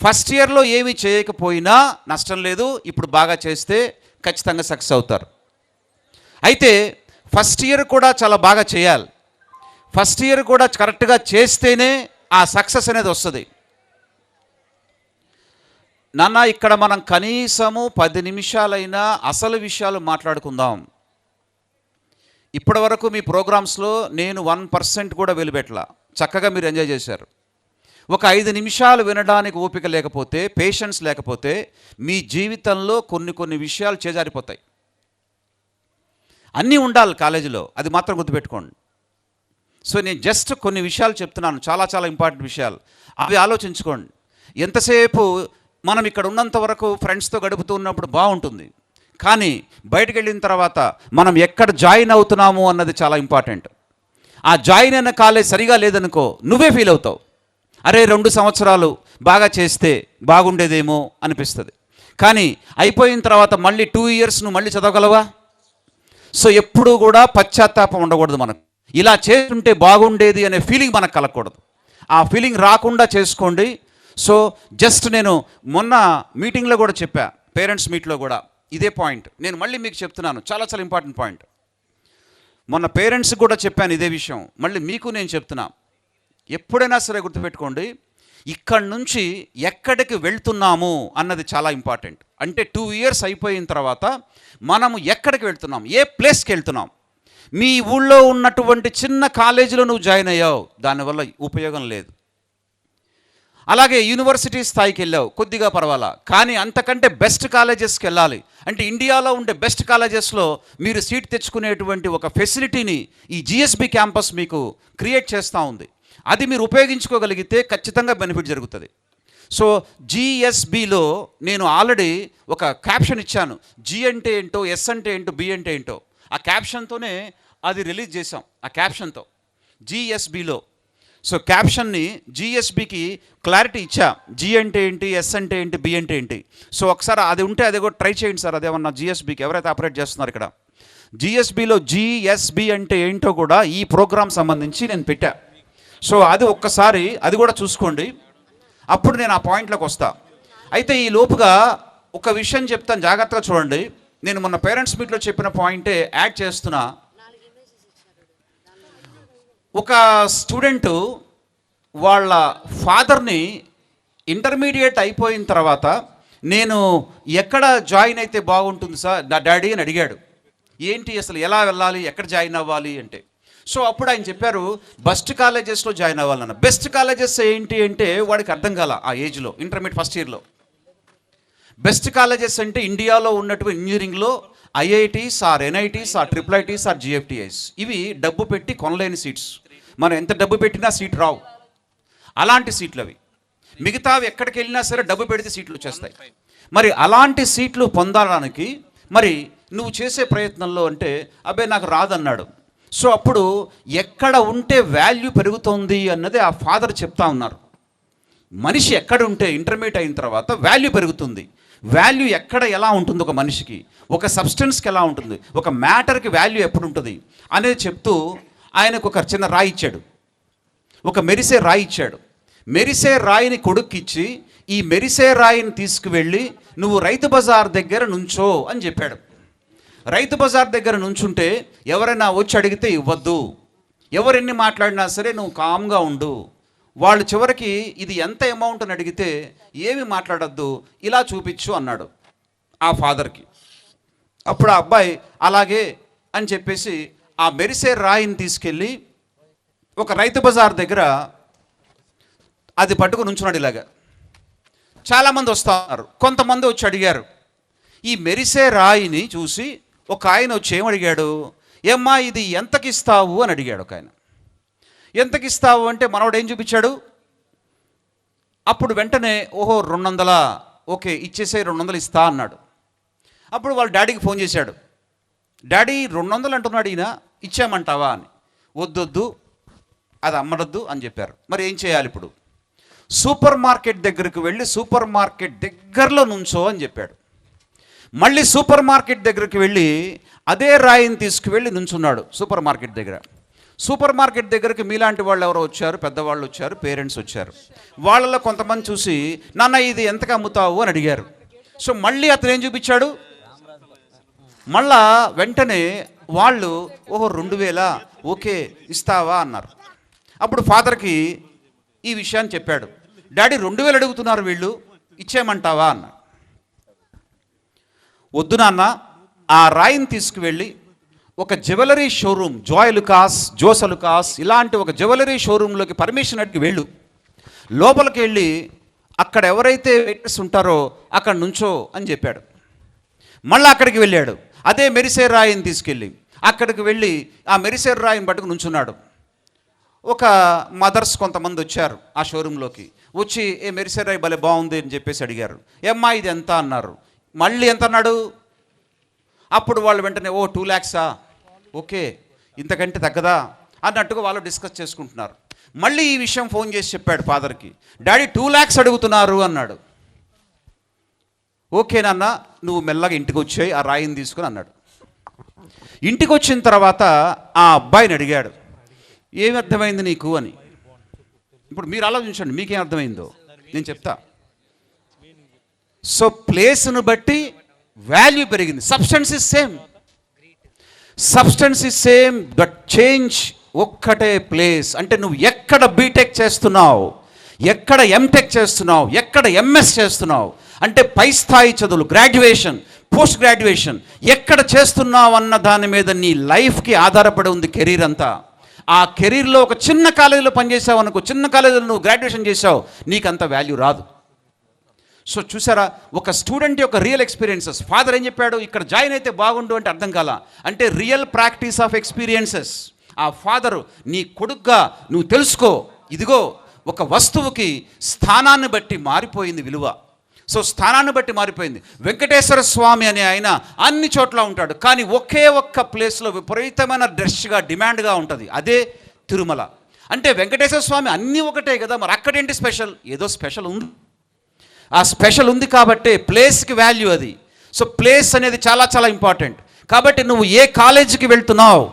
ఫస్ట్ ఇయర్లో ఏమీ చేయకపోయినా నష్టం లేదు, ఇప్పుడు బాగా చేస్తే ఖచ్చితంగా సక్సెస్ అవుతారు. అయితే ఫస్ట్ ఇయర్ కూడా చాలా బాగా చేయాలి. ఫస్ట్ ఇయర్ కూడా కరెక్ట్గా చేస్తేనే ఆ సక్సెస్ అనేది వస్తుంది. నాన్న ఇక్కడ మనం కనీసము 10 నిమిషాలైనా అసలు విషయాలు మాట్లాడుకుందాం. ఇప్పటి వరకు మీ ప్రోగ్రామ్స్లో నేను 1% కూడా వెలుపెట్టలా. చక్కగా మీరు ఎంజాయ్ చేశారు. ఒక 5 నిమిషాలు వినడానికి ఓపిక లేకపోతే, పేషెన్స్ లేకపోతే మీ జీవితంలో కొన్ని విషయాలు చేజారిపోతాయి. అన్నీ ఉండాలి కాలేజీలో, అది మాత్రం గుర్తుపెట్టుకోండి. సో నేను జస్ట్ కొన్ని విషయాలు చెప్తున్నాను, చాలా చాలా ఇంపార్టెంట్ విషయాలు. అవి ఆలోచించుకోండి. ఎంతసేపు మనం ఇక్కడ ఉన్నంత వరకు ఫ్రెండ్స్తో గడుపుతూ ఉన్నప్పుడు బాగుంటుంది, కానీ బయటకు వెళ్ళిన తర్వాత మనం ఎక్కడ జాయిన్ అవుతున్నాము అన్నది చాలా ఇంపార్టెంట్. ఆ జాయిన్ అయిన కాలేజ్ సరిగా లేదనుకో, నువ్వే ఫీల్ అవుతావు. అరే 2 సంవత్సరాలు బాగా చేస్తే బాగుండేదేమో అనిపిస్తుంది. కానీ అయిపోయిన తర్వాత మళ్ళీ 2 ఇయర్స్ నువ్వు మళ్ళీ చదవగలవా? సో ఎప్పుడూ కూడా పశ్చాత్తాపం ఉండకూడదు. మనకు ఇలా చేస్తుంటే బాగుండేది అనే ఫీలింగ్ మనకు కలగకూడదు. ఆ ఫీలింగ్ రాకుండా చేసుకోండి. సో జస్ట్ నేను మొన్న మీటింగ్లో కూడా చెప్పా, పేరెంట్స్ మీట్లో కూడా ఇదే పాయింట్ నేను మళ్ళీ మీకు చెప్తున్నాను. చాలా చాలా ఇంపార్టెంట్ పాయింట్. మొన్న పేరెంట్స్కి కూడా చెప్పాను ఇదే విషయం, మళ్ళీ మీకు నేను చెప్తున్నా. ఎప్పుడైనా సరే గుర్తుపెట్టుకోండి, ఇక్కడి నుంచి ఎక్కడికి వెళ్తున్నాము అన్నది చాలా ఇంపార్టెంట్. అంటే 2 ఇయర్స్ అయిపోయిన తర్వాత మనము ఎక్కడికి వెళ్తున్నాం, ఏ ప్లేస్కి వెళ్తున్నాం. మీ ఊళ్ళో ఉన్నటువంటి చిన్న కాలేజీలో నువ్వు జాయిన్ అయ్యావు, దానివల్ల ఉపయోగం లేదు. అలాగే యూనివర్సిటీ స్థాయికి వెళ్ళావు, కొద్దిగా పర్వాలా, కానీ అంతకంటే బెస్ట్ కాలేజెస్కి వెళ్ళాలి. అంటే ఇండియాలో ఉండే బెస్ట్ కాలేజెస్లో మీరు సీట్ తెచ్చుకునేటువంటి ఒక ఫెసిలిటీని ఈ జిఎస్బి క్యాంపస్ మీకు క్రియేట్ చేస్తూ ఉంది. అది మీరు ఉపయోగించుకోగలిగితే ఖచ్చితంగా బెనిఫిట్ జరుగుతుంది. సో జిఎస్బిలో నేను ఆల్రెడీ ఒక క్యాప్షన్ ఇచ్చాను. జి అంటే ఏంటో, ఎస్ అంటే ఏంటో, బి అంటే ఏంటో. ఆ క్యాప్షన్తోనే అది రిలీజ్ చేసాం. ఆ క్యాప్షన్తో జిఎస్బిలో. సో క్యాప్షన్ని జిఎస్బికి క్లారిటీ ఇచ్చా. జి అంటే ఏంటి, ఎస్ అంటే ఏంటి, బి అంటే ఏంటి. సో ఒకసారి అది ఉంటే అది కూడా ట్రై చేయండి సార్. అదేమన్నా జిఎస్బికి ఎవరైతే ఆపరేట్ చేస్తున్నారు ఇక్కడ, జిఎస్బిలో జిఎస్బి అంటే ఏంటో కూడా ఈ ప్రోగ్రామ్ సంబంధించి నేను పెట్టా. సో అది ఒక్కసారి అది కూడా చూసుకోండి, అప్పుడు నేను ఆ పాయింట్లోకి వస్తా. అయితే ఈ లోపుగా ఒక విషయం చెప్తాను, జాగ్రత్తగా చూడండి. నేను మొన్న పేరెంట్స్ మీట్లో చెప్పిన పాయింటే యాడ్ చేస్తున్నా. ఒక స్టూడెంటు వాళ్ళ ఫాదర్ని ఇంటర్మీడియట్ అయిపోయిన తర్వాత నేను ఎక్కడ జాయిన్ అయితే బాగుంటుంది సార్ నా డాడీ అని అడిగాడు. ఏంటి అసలు ఎలా వెళ్ళాలి, ఎక్కడ జాయిన్ అవ్వాలి అంటే, సో అప్పుడు ఆయన చెప్పారు బెస్ట్ కాలేజెస్లో జాయిన్ అవ్వాలన్న. బెస్ట్ కాలేజెస్ ఏంటి అంటే వాడికి అర్థం కాల ఆ ఏజ్లో, ఇంటర్మీడియట్ ఫస్ట్ ఇయర్లో. బెస్ట్ కాలేజెస్ అంటే ఇండియాలో ఉన్నటువంటి ఇంజనీరింగ్లో IITs or NITs or triple ITs or GFTIs. ఇవి డబ్బు పెట్టి కొనలేని సీట్స్. మనం ఎంత డబ్బు పెట్టినా సీట్ రావు, అలాంటి సీట్లు అవి. మిగతావి ఎక్కడికి వెళ్ళినా సరే డబ్బు పెడితే సీట్లు వచ్చేస్తాయి. మరి అలాంటి సీట్లు పొందడానికి మరి నువ్వు చేసే ప్రయత్నంలో అంటే అబ్బాయి నాకు రాదన్నాడు. సో అప్పుడు ఎక్కడ ఉంటే వాల్యూ పెరుగుతుంది అన్నది ఆ ఫాదర్ చెప్తా ఉన్నారు. మనిషి ఎక్కడ ఉంటే ఇంటర్మీడియట్ అయిన తర్వాత వాల్యూ పెరుగుతుంది. వాల్యూ ఎక్కడ ఎలా ఉంటుంది ఒక మనిషికి, ఒక సబ్స్టెన్స్కి ఎలా ఉంటుంది, ఒక మ్యాటర్కి వాల్యూ ఎప్పుడు ఉంటుంది అనేది చెప్తూ ఆయనకు ఒక చిన్న రాయి ఇచ్చాడు, ఒక మెరిసే రాయి ఇచ్చాడు. మెరిసే రాయిని కొడుక్కిచ్చి ఈ మెరిసే రాయిని తీసుకువెళ్ళి నువ్వు రైతు బజార్ దగ్గర నుంచో అని చెప్పాడు. రైతు బజార్ దగ్గర నుంచుంటే ఎవరైనా వచ్చి అడిగితే ఇవ్వద్దు, ఎవరెన్ని మాట్లాడినా సరే నువ్వు కామ్గా ఉండు. వాళ్ళు చివరికి ఇది ఎంత అమౌంట్ అని అడిగితే ఏమి మాట్లాడద్దు, ఇలా చూపించు అన్నాడు ఆ ఫాదర్కి. అప్పుడు ఆ అబ్బాయి అలాగే అని చెప్పేసి ఆ మెరిసే రాయిని తీసుకెళ్ళి ఒక రైతు బజార్ దగ్గర అది పట్టుకుని ఉంచున్నాడు. ఇలాగా చాలామంది వస్తున్నారు. కొంతమంది వచ్చి అడిగారు. ఈ మెరిసే రాయిని చూసి ఒక ఆయన వచ్చి ఏమడిగాడు, ఏమ్మా ఇది ఎంతకిస్తావు అని అడిగాడు ఒక ఆయన. ఎంతకిస్తావు అంటే మనవాడు ఏం చూపించాడు. అప్పుడు వెంటనే ఓహో 200, ఓకే ఇచ్చేసే 200 ఇస్తా అన్నాడు. అప్పుడు వాళ్ళ డాడీకి ఫోన్ చేశాడు. డాడీ 200 అంటున్నాడు ఈయన, ఇచ్చామంటావా అని. వద్దొద్దు, అది అమ్మడద్దు అని చెప్పారు. మరి ఏం చేయాలి ఇప్పుడు? సూపర్ మార్కెట్ దగ్గరికి వెళ్ళి సూపర్ మార్కెట్ దగ్గరలో నుంచో అని చెప్పాడు. మళ్ళీ సూపర్ మార్కెట్ దగ్గరికి వెళ్ళి అదే రాయిని తీసుకువెళ్ళి నుంచున్నాడు సూపర్ మార్కెట్ దగ్గర. సూపర్ మార్కెట్ దగ్గరికి మీలాంటి వాళ్ళు ఎవరో వచ్చారు, పెద్దవాళ్ళు వచ్చారు, పేరెంట్స్ వచ్చారు. వాళ్ళలో కొంతమంది చూసి నాన్న ఇది ఎంతకు అమ్ముతావు అని అడిగారు. సో మళ్ళీ అతను ఏం చూపించాడు, మళ్ళా వెంటనే వాళ్ళు ఓహో 2000 ఓకే ఇస్తావా అన్నారు. అప్పుడు ఫాదర్కి ఈ విషయాన్ని చెప్పాడు. డాడీ 2000 అడుగుతున్నారు వీళ్ళు, ఇచ్చేయమంటావా అన్నాడు. వద్దు నాన్న, ఆ రాయిని తీసుకువెళ్ళి ఒక జ్యువెలరీ షోరూమ్, జోసలుకాస్ ఇలాంటి ఒక జ్యువెలరీ షోరూంలోకి పర్మిషన్ అడిగి వెళ్ళు. లోపలికి వెళ్ళి అక్కడ ఎవరైతే వెయిటర్స్ ఉంటారో అక్కడ నుంచో అని చెప్పాడు. మళ్ళీ అక్కడికి వెళ్ళాడు. అదే మెరిసే రాయిని తీసుకెళ్ళి అక్కడికి వెళ్ళి ఆ మెరిసే రాయిని పట్టుకు నుంచున్నాడు. ఒక మదర్స్ కొంతమంది వచ్చారు ఆ షోరూంలోకి. వచ్చి ఏ మెరిసే రాయి భలే బాగుంది అని చెప్పేసి అడిగారు. ఏమ్మా ఇది ఎంత అన్నారు. మళ్ళీ ఎంత అన్నాడు. అప్పుడు వాళ్ళు వెంటనే ఓ 2 lakhs ఓకే ఇంతకంటే తగ్గదా అన్నట్టుగా వాళ్ళు డిస్కస్ చేసుకుంటున్నారు. మళ్ళీ ఈ విషయం ఫోన్ చేసి చెప్పాడు ఫాదర్కి. డాడీ 2 lakhs అడుగుతున్నారు అన్నాడు. ఓకే నాన్న నువ్వు మెల్లగా ఇంటికి వచ్చాయి ఆ రాయిని తీసుకుని అన్నాడు. ఇంటికి వచ్చిన తర్వాత ఆ అబ్బాయిని అడిగాడు, ఏమి అర్థమైంది నీకు అని. ఇప్పుడు మీరు ఆలోచించండి మీకేం అర్థమైందో నేను చెప్తా. సో ప్లేస్ను బట్టి వాల్యూ పెరిగింది. Substance is same but change ఒక్కటే ప్లేస్. అంటే నువ్వు ఎక్కడ బీటెక్ చేస్తున్నావు, ఎక్కడ ఎంటెక్ చేస్తున్నావు, ఎక్కడ ఎంఎస్ చేస్తున్నావు, అంటే పై స్థాయి చదువులు, గ్రాడ్యుయేషన్, పోస్ట్ గ్రాడ్యుయేషన్ ఎక్కడ చేస్తున్నావు అన్న దాని మీద నీ లైఫ్కి ఆధారపడి ఉంది కెరీర్ అంతా. ఆ కెరీర్లో ఒక చిన్న కాలేజీలో పనిచేసావు అనుకో, చిన్న కాలేజీలో నువ్వు గ్రాడ్యుయేషన్ చేసావు, నీకు అంత వాల్యూ రాదు. సో చూసారా ఒక స్టూడెంట్ యొక్క రియల్ ఎక్స్పీరియన్సెస్. ఫాదర్ ఏం చెప్పాడు, ఇక్కడ జాయిన్ అయితే బాగుండు అంటే అర్థం కాల, అంటే రియల్ ప్రాక్టీస్ ఆఫ్ ఎక్స్పీరియన్సెస్. ఆ ఫాదరు నీ కొడుగ్గా నువ్వు తెలుసుకో, ఇదిగో ఒక వస్తువుకి స్థానాన్ని బట్టి మారిపోయింది విలువ. సో స్థానాన్ని బట్టి మారిపోయింది. వెంకటేశ్వర స్వామి అనే ఆయన అన్ని చోట్ల ఉంటాడు, కానీ ఒకే ఒక్క ప్లేస్లో విపరీతమైన రష్గా డిమాండ్గా ఉంటుంది, అదే తిరుమల. అంటే వెంకటేశ్వర స్వామి అన్నీ ఒకటే కదా, మరి అక్కడేంటి స్పెషల్? ఏదో స్పెషల్ ఉంది. ఆ స్పెషల్ ఉంది కాబట్టే ప్లేస్కి వాల్యూ అది. సో ప్లేస్ అనేది చాలా చాలా ఇంపార్టెంట్. కాబట్టి నువ్వు ఏ కాలేజీకి వెళ్తున్నావు,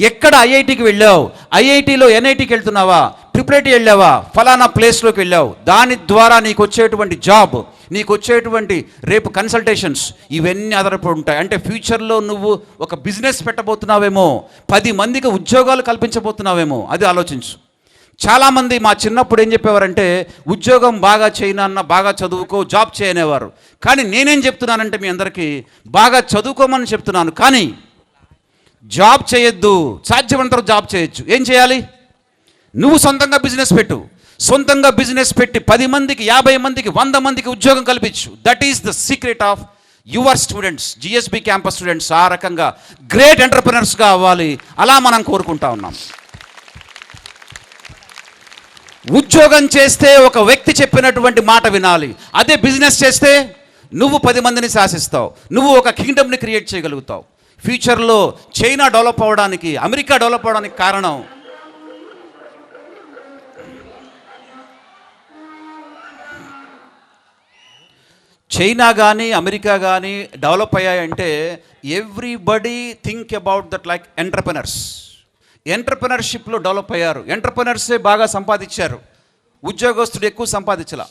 ఎక్కడ ఐఐటికి వెళ్ళావు, ఐఐటిలో ఎన్ఐటికి వెళ్తున్నావా, ట్రిపుల్ వెళ్ళావా, ఫలానా ప్లేస్లోకి వెళ్ళావు, దాని ద్వారా నీకు వచ్చేటువంటి జాబ్, నీకు వచ్చేటువంటి రేపు కన్సల్టేషన్స్, ఇవన్నీ ఆధారపడి ఉంటాయి. అంటే ఫ్యూచర్లో నువ్వు ఒక బిజినెస్ పెట్టబోతున్నావేమో, 10 మందికి ఉద్యోగాలు కల్పించబోతున్నావేమో, అది ఆలోచించు. చాలామంది మా చిన్నప్పుడు ఏం చెప్పేవారంటే, ఉద్యోగం బాగా చేయనన్న, బాగా చదువుకో, జాబ్ చేయనేవారు. కానీ నేనేం చెప్తున్నానంటే మీ అందరికీ, బాగా చదువుకోమని చెప్తున్నాను, కానీ జాబ్ చేయొద్దు. సాధ్యమంతరం జాబ్ చేయొచ్చు. ఏం చేయాలి? నువ్వు సొంతంగా బిజినెస్ పెట్టు. సొంతంగా బిజినెస్ పెట్టి 10 మందికి, 50 మందికి, 100 మందికి ఉద్యోగం కల్పించు. That is the secret of your students, GSB campus students. ఆ రకంగా గ్రేట్ ఎంటర్ప్రెనర్స్గా అవ్వాలి, అలా మనం కోరుకుంటా ఉన్నాం. ఉద్యోగం చేస్తే ఒక వ్యక్తి చెప్పినటువంటి మాట వినాలి. అదే బిజినెస్ చేస్తే నువ్వు 10 మందిని శాసిస్తావు, నువ్వు ఒక కింగ్డమ్ని క్రియేట్ చేయగలుగుతావు. ఫ్యూచర్లో చైనా డెవలప్ అవ్వడానికి, అమెరికా డెవలప్ అవ్వడానికి కారణం చైనా కానీ అమెరికా కానీ డెవలప్ అయ్యాయంటే everybody think about that like entrepreneurs. ఎంటర్ప్రెనర్షిప్లో డెవలప్ అయ్యారు. ఎంటర్ప్రెనర్సే బాగా సంపాదించారు, ఉద్యోగస్తుడు ఎక్కువ సంపాదించలా.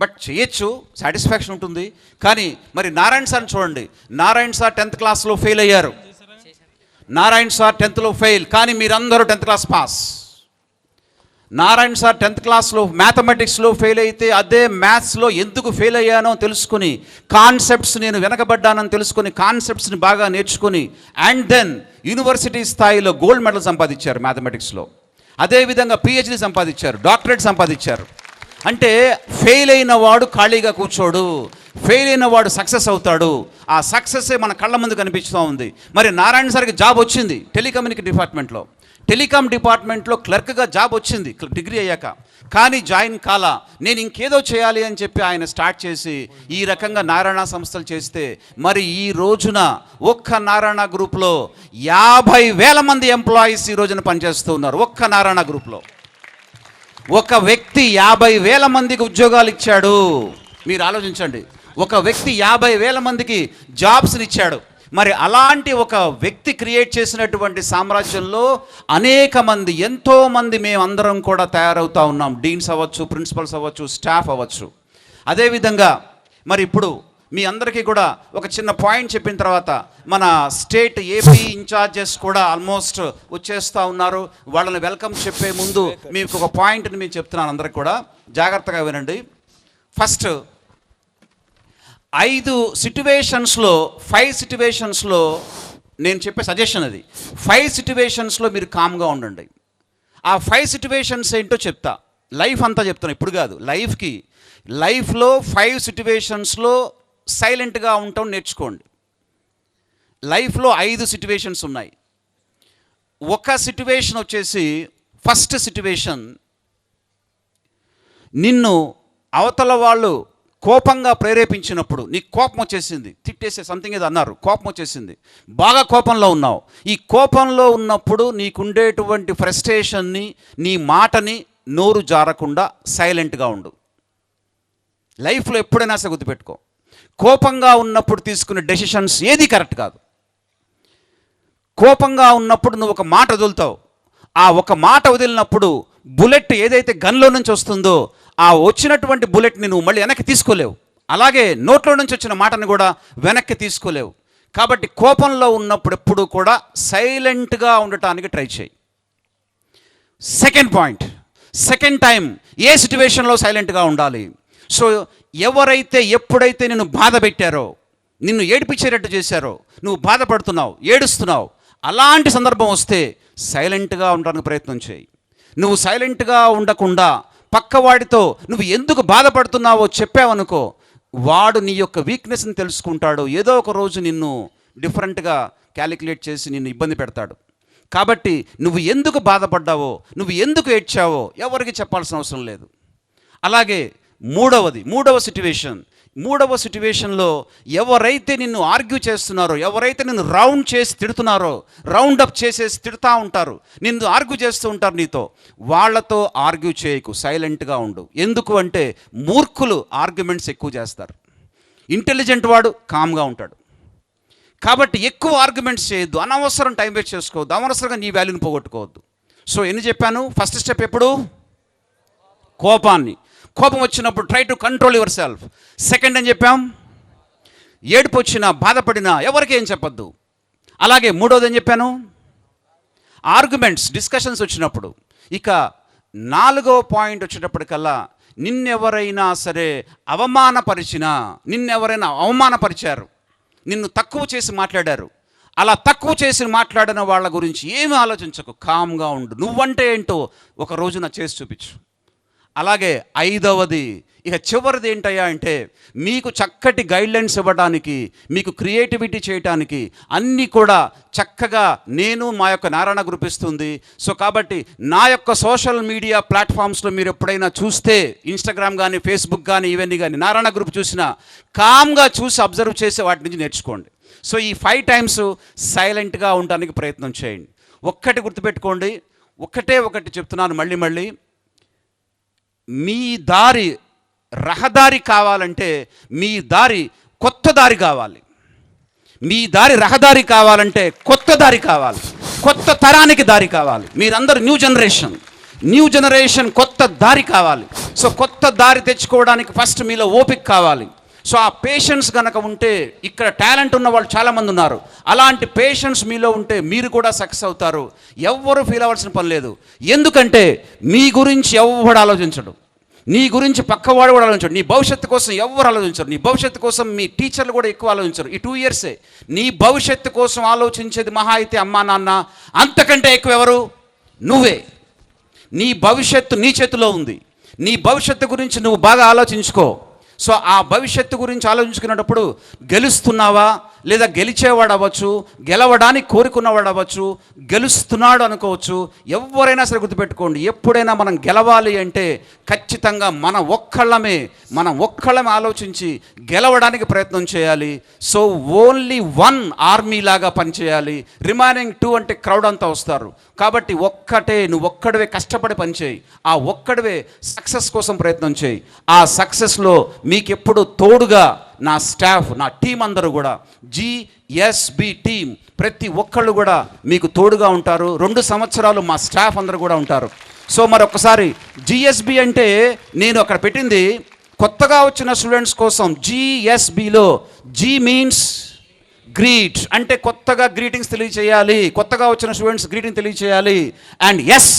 బట్ చేయొచ్చు, సాటిస్ఫాక్షన్ ఉంటుంది. కానీ మరి నారాయణ సార్ని చూడండి, నారాయణ సార్ 10th క్లాస్లో ఫెయిల్ అయ్యారు. నారాయణ సార్ 10thలో ఫెయిల్, కానీ మీరందరూ 10th class pass. Narayana sir 10th క్లాస్లో మ్యాథమెటిక్స్లో ఫెయిల్ అయితే, అదే మ్యాథ్స్లో ఎందుకు ఫెయిల్ అయ్యానో తెలుసుకుని, కాన్సెప్ట్స్ నేను వెనకబడ్డానని తెలుసుకొని, కాన్సెప్ట్స్ని బాగా నేర్చుకొని, అండ్ దెన్ యూనివర్సిటీ స్థాయిలో గోల్డ్ మెడల్ సంపాదించారు మ్యాథమెటిక్స్లో. అదేవిధంగా పిహెచ్డి సంపాదించారు, డాక్టరేట్ సంపాదించారు. అంటే ఫెయిల్ అయిన వాడు ఖాళీగా కూర్చోడు, ఫెయిల్ అయిన వాడు సక్సెస్ అవుతాడు. ఆ సక్సెస్సే మన కళ్ళ ముందు కనిపిస్తూ ఉంది. మరి నారాయణ సార్కి జాబ్ వచ్చింది టెలికాం డిపార్ట్మెంట్లో క్లర్క్గా జాబ్ వచ్చింది డిగ్రీ అయ్యాక, కానీ జాయిన్ కాలా. నేను ఇంకేదో చేయాలి అని చెప్పి ఆయన స్టార్ట్ చేసి ఈ రకంగా నారాయణ సంస్థలు చేస్తే, మరి ఈ రోజున ఒక్క నారాయణ గ్రూప్లో 50,000 మంది ఎంప్లాయీస్ ఈ రోజున పనిచేస్తూ ఉన్నారు. ఒక్క నారాయణ గ్రూప్లో ఒక వ్యక్తి 50,000 మందికి ఉద్యోగాలు ఇచ్చాడు. మీరు ఆలోచించండి, ఒక వ్యక్తి 50,000 మందికి జాబ్స్ని ఇచ్చాడు. మరి అలాంటి ఒక వ్యక్తి క్రియేట్ చేసినటువంటి సామ్రాజ్యంలో అనేక మంది, ఎంతోమంది మేమందరం కూడా తయారవుతూ ఉన్నాం. డీన్స్ అవ్వచ్చు, ప్రిన్సిపల్స్ అవ్వచ్చు, స్టాఫ్ అవ్వచ్చు. అదేవిధంగా మరి ఇప్పుడు మీ అందరికీ కూడా ఒక చిన్న పాయింట్ చెప్పిన తర్వాత మన స్టేట్ ఏపీ ఇన్ఛార్జెస్ కూడా ఆల్మోస్ట్ వచ్చేస్తూ ఉన్నారు. వాళ్ళని వెల్కమ్ చెప్పే ముందు మీకు ఒక పాయింట్ని మేము చెప్తున్నాను, అందరికి కూడా జాగ్రత్తగా వినండి. ఫస్ట్ 5 సిట్యువేషన్స్లో నేను చెప్పే సజెషన్ అది. 5 సిట్యువేషన్స్లో మీరు కామ్గా ఉండండి. ఆ 5 సిట్యువేషన్స్ ఏంటో చెప్తా, లైఫ్ అంతా చెప్తాను ఇప్పుడు కాదు. లైఫ్లో 5 సిట్యువేషన్స్లో సైలెంట్గా ఉండటం నేర్చుకోండి. లైఫ్లో 5 సిట్యువేషన్స్ ఉన్నాయి. ఒక సిట్యువేషన్ వచ్చేసి, ఫస్ట్ సిట్యువేషన్, నిన్ను అవతల వాళ్ళు కోపంగా ప్రేరేపించినప్పుడు నీకు కోపం వచ్చేసింది, తిట్టేసే సంథింగ్ ఏదో అన్నారు, కోపం వచ్చేసింది, బాగా కోపంలో ఉన్నావు. ఈ కోపంలో ఉన్నప్పుడు నీకుండేటువంటి ఫ్రస్ట్రేషన్ని, నీ మాటని నోరు జారకుండా సైలెంట్గా ఉండు. లైఫ్లో ఎప్పుడైనా సరే గుర్తుపెట్టుకో, కోపంగా ఉన్నప్పుడు తీసుకునే డెసిషన్స్ ఏది కరెక్ట్ కాదు. కోపంగా ఉన్నప్పుడు నువ్వు ఒక మాట వదులుతావు. ఆ ఒక మాట వదిలినప్పుడు బుల్లెట్ ఏదైతే గన్లో నుంచి వస్తుందో, ఆ వచ్చినటువంటి బుల్లెట్ని నువ్వు మళ్ళీ వెనక్కి తీసుకోలేవు. అలాగే నోట్లో నుంచి వచ్చిన మాటని కూడా వెనక్కి తీసుకోలేవు. కాబట్టి కోపంలో ఉన్నప్పుడు ఎప్పుడు కూడా సైలెంట్గా ఉండటానికి ట్రై చేయి. సెకండ్ పాయింట్, సెకండ్ టైం ఏ సిట్యువేషన్లో సైలెంట్గా ఉండాలి. సో ఎవరైతే ఎప్పుడైతే నిన్ను బాధ పెట్టారో, నిన్ను ఏడిపించేటట్టు చేశారో, నువ్వు బాధపడుతున్నావు, ఏడుస్తున్నావు, అలాంటి సందర్భం వస్తే సైలెంట్గా ఉండడానికి ప్రయత్నం చేయి. నువ్వు సైలెంట్గా ఉండకుండా పక్కవాడితో నువ్వు ఎందుకు బాధపడుతున్నావో చెప్పావనుకో, వాడు నీ యొక్క వీక్నెస్ని తెలుసుకుంటాడు. ఏదో ఒక రోజు నిన్ను డిఫరెంట్గా క్యాలిక్యులేట్ చేసి నిన్ను ఇబ్బంది పెడతాడు. కాబట్టి నువ్వు ఎందుకు బాధపడ్డావో, నువ్వు ఎందుకు ఏడ్చావో ఎవరికి చెప్పాల్సిన అవసరం లేదు. అలాగే మూడవ సిట్యువేషన్లో ఎవరైతే నిన్ను ఆర్గ్యూ చేస్తున్నారో, ఎవరైతే నిన్ను రౌండ్ చేసి తిడుతున్నారో, రౌండ్ అప్ చేసేసి తిడుతూ ఉంటారు, నిన్ను ఆర్గ్యూ చేస్తూ ఉంటారు నీతో, వాళ్ళతో ఆర్గ్యూ చేయకు, సైలెంట్గా ఉండు. ఎందుకు అంటే మూర్ఖులు ఆర్గ్యుమెంట్స్ ఎక్కువ చేస్తారు, ఇంటెలిజెంట్ వాడు కామ్గా ఉంటాడు. కాబట్టి ఎక్కువ ఆర్గ్యుమెంట్స్ చేయొద్దు, అనవసరం టైం వేస్ట్ చేసుకోవద్దు, అనవసరంగా నీ వాల్యూని పోగొట్టుకోవద్దు. సో ఎన్ని చెప్పాను? ఫస్ట్ స్టెప్ ఎప్పుడు? కోపం వచ్చినప్పుడు try to control your self. Second అని చెప్పాం, ఏడుపు వచ్చినా బాధపడినా ఎవరికి ఏం చెప్పొద్దు. అలాగే మూడోది అని చెప్పాను, ఆర్గ్యుమెంట్స్ డిస్కషన్స్ వచ్చినప్పుడు. ఇక 4వ పాయింట్ వచ్చేటప్పటికల్లా, నిన్నెవరైనా సరే అవమానపరిచారు, నిన్ను తక్కువ చేసి మాట్లాడారు, అలా తక్కువ చేసి మాట్లాడిన వాళ్ళ గురించి ఏమీ ఆలోచించకు, కామ్గా ఉండు. నువ్వంటే ఏంటో ఒక రోజున చేసి చూపించు. అలాగే 5వది, ఇక చివరిది ఏంటయ్యా అంటే, మీకు చక్కటి గైడ్లైన్స్ ఇవ్వడానికి, మీకు క్రియేటివిటీ చేయడానికి అన్నీ కూడా చక్కగా మా యొక్క నారాయణ గ్రూప్ ఇస్తుంది. సో కాబట్టి నా యొక్క సోషల్ మీడియా ప్లాట్ఫామ్స్లో మీరు ఎప్పుడైనా చూస్తే, ఇన్స్టాగ్రామ్ కానీ ఫేస్బుక్ కానీ ఇవన్నీ కానీ నారాయణ గ్రూప్ చూసినా కామ్గా చూసి అబ్జర్వ్ చేసి వాటి నుంచి నేర్చుకోండి. సో ఈ 5 times సైలెంట్గా ఉండడానికి ప్రయత్నం చేయండి. ఒక్కటి గుర్తుపెట్టుకోండి, ఒకటి చెప్తున్నాను మళ్ళీ, మీ దారి రహదారి కావాలంటే మీ దారి కొత్త దారి కావాలి. మీ దారి రహదారి కావాలంటే కొత్త దారి కావాలి, కొత్త తరానికి దారి కావాలి. మీరందరూ న్యూ జనరేషన్ కొత్త దారి కావాలి. సో కొత్త దారి తెచ్చుకోవడానికి ఫస్ట్ మీలో ఓపిక కావాలి. సో ఆ పేషెన్స్ కనుక ఉంటే, ఇక్కడ టాలెంట్ ఉన్న వాళ్ళు చాలామంది ఉన్నారు, అలాంటి పేషెన్స్ మీలో ఉంటే మీరు కూడా సక్సెస్ అవుతారు. ఎవ్వరూ ఫీల్ అవ్వాల్సిన పని లేదు. ఎందుకంటే మీ గురించి ఎవ్వడు ఆలోచించడు, నీ గురించి పక్కవాడు కూడా ఆలోచించడు, నీ భవిష్యత్తు కోసం ఎవరు ఆలోచించరు, నీ భవిష్యత్తు కోసం మీ టీచర్లు కూడా ఎక్కువ ఆలోచించరు. ఈ 2 years నీ భవిష్యత్తు కోసం ఆలోచించేది మహా అయితే అమ్మా నాన్న, అంతకంటే ఎక్కువ ఎవరు? నువ్వే. నీ భవిష్యత్తు నీ చేతిలో ఉంది. నీ భవిష్యత్తు గురించి నువ్వు బాగా ఆలోచించుకో. సో ఆ భవిష్యత్తు గురించి ఆలోచించుకునేటప్పుడు గెలుస్తున్నావా, లేదా గెలిచేవాడు అవ్వచ్చు, గెలవడానికి కోరుకున్నవాడు అవ్వచ్చు, గెలుస్తున్నాడు అనుకోవచ్చు. ఎవరైనా సరే గుర్తుపెట్టుకోండి, ఎప్పుడైనా మనం గెలవాలి అంటే ఖచ్చితంగా మనం ఒక్కళ్ళమే ఆలోచించి గెలవడానికి ప్రయత్నం చేయాలి. సో ఓన్లీ 1 ఆర్మీ లాగా పనిచేయాలి. రిమైనింగ్ 2 అంటే క్రౌడ్ అంతా వస్తారు. కాబట్టి నువ్వు ఒక్కడివే కష్టపడి పనిచేయి, ఆ ఒక్కడివే సక్సెస్ కోసం ప్రయత్నం చేయి. ఆ సక్సెస్లో మీకెప్పుడు తోడుగా నా స్టాఫ్, నా టీం అందరూ కూడా, GSB టీం ప్రతి ఒక్కళ్ళు కూడా మీకు తోడుగా ఉంటారు. 2 సంవత్సరాలు మా స్టాఫ్ అందరూ కూడా ఉంటారు. సో మరొకసారి GSB అంటే నేను అక్కడ పెట్టింది కొత్తగా వచ్చిన స్టూడెంట్స్ కోసం. GSBలో G మీన్స్ గ్రీట్, అంటే కొత్తగా గ్రీటింగ్స్ తెలియచేయాలి, కొత్తగా వచ్చిన స్టూడెంట్స్ గ్రీటింగ్ తెలియచేయాలి. And yes,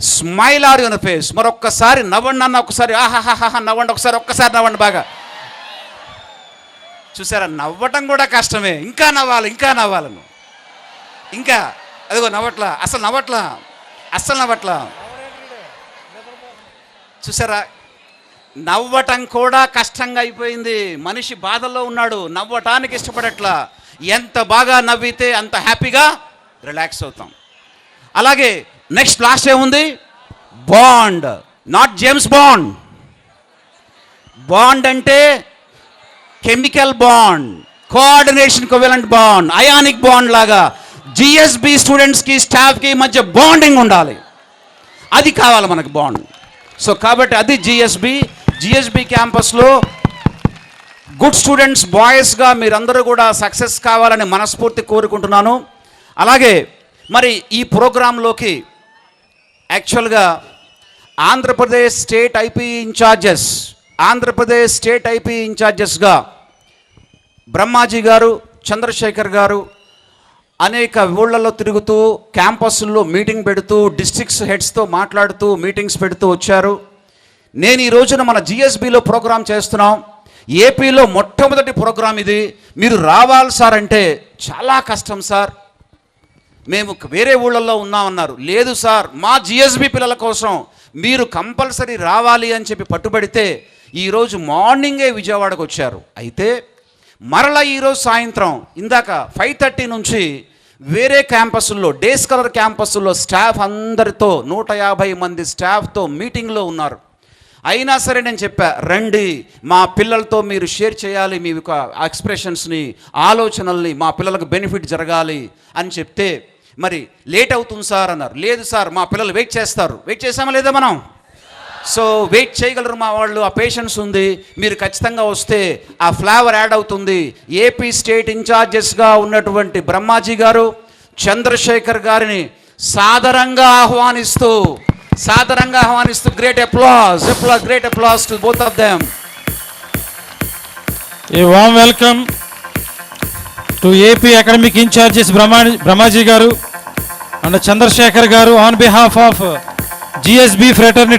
smile are your face. మరొక్కసారి నవ్వండి అన్న, ఒకసారి ఆహాహాహా నవ్వండి, ఒక్కసారి నవ్వండి బాగా. చూసారా, నవ్వటం కూడా కష్టమే, ఇంకా నవ్వాలను, ఇంకా అదిగో నవ్వట్లా, అసలు నవ్వట్లా. చూసారా, నవ్వటం కూడా కష్టంగా అయిపోయింది. మనిషి బాధల్లో ఉన్నాడు, నవ్వటానికి ఇష్టపడట్లా. ఎంత బాగా నవ్వితే అంత హ్యాపీగా రిలాక్స్ అవుతాం. అలాగే నెక్స్ట్ లాస్ట్ ఏముంది? Bond. Not James Bond. Bond అంటే chemical bond, coordination covalent bond, ionic bond లాగా GSB స్టూడెంట్స్కి స్టాఫ్కి మధ్య బాండింగ్ ఉండాలి. అది కావాలి మనకు బాండ్. సో కాబట్టి అది GSB క్యాంపస్లో గుడ్ స్టూడెంట్స్, బాయ్స్గా మీరందరూ కూడా సక్సెస్ కావాలని మనస్ఫూర్తి కోరుకుంటున్నాను. అలాగే మరి ఈ ప్రోగ్రాంలోకి యాక్చువల్గా ఆంధ్రప్రదేశ్ స్టేట్ ఐపీ ఇన్ఛార్జెస్గా బ్రహ్మాజీ గారు, చంద్రశేఖర్ గారు అనేక ఊళ్ళల్లో తిరుగుతూ, క్యాంపస్ల్లో మీటింగ్ పెడుతూ, డిస్ట్రిక్ట్స్ హెడ్స్తో మాట్లాడుతూ, మీటింగ్స్ పెడుతూ వచ్చారు. నేను ఈ రోజున మన GSBలో ప్రోగ్రాం చేస్తున్నాం. ఏపీలో మొట్టమొదటి ప్రోగ్రాం ఇది. మీరు రావాలి సార్ అంటే చాలా కష్టం సార్, మేము వేరే ఊళ్ళల్లో ఉన్నామన్నారు. లేదు సార్, మా GSB పిల్లల కోసం మీరు కంపల్సరీ రావాలి అని చెప్పి పట్టుబడితే ఈరోజు మార్నింగే విజయవాడకు వచ్చారు. అయితే మరలా ఈరోజు సాయంత్రం ఇందాక 5:30 నుంచి వేరే క్యాంపస్ల్లో, డే స్కాలర్ క్యాంపస్ల్లో స్టాఫ్ అందరితో 150 మంది స్టాఫ్తో మీటింగ్లో ఉన్నారు. అయినా సరే నేను చెప్పా, రండి మా పిల్లలతో మీరు షేర్ చేయాలి మీ యొక్క ఎక్స్ప్రెషన్స్ని, ఆలోచనల్ని, మా పిల్లలకు బెనిఫిట్ జరగాలి అని చెప్తే, మరి లేట్ అవుతుంది సార్ అన్నారు. లేదు సార్, మా పిల్లలు వెయిట్ చేస్తారు. వెయిట్ చేసామా లేదా మనం? సో వెయిట్ చేయగలరు మా వాళ్ళు, ఆ పేషెన్స్ ఉంది. మీరు ఖచ్చితంగా వస్తే ఆ ఫ్లేవర్ యాడ్ అవుతుంది. ఏపీ స్టేట్ ఇన్ఛార్జెస్గా ఉన్నటువంటి బ్రహ్మాజీ గారు, చంద్రశేఖర్ గారిని సాదరంగా ఆహ్వానిస్తూ great applause to both of them. A warm welcome to AP academic in-charges Brahmaji గారు అండ్ చంద్రశేఖర్ గారు on behalf of GSB fraternity.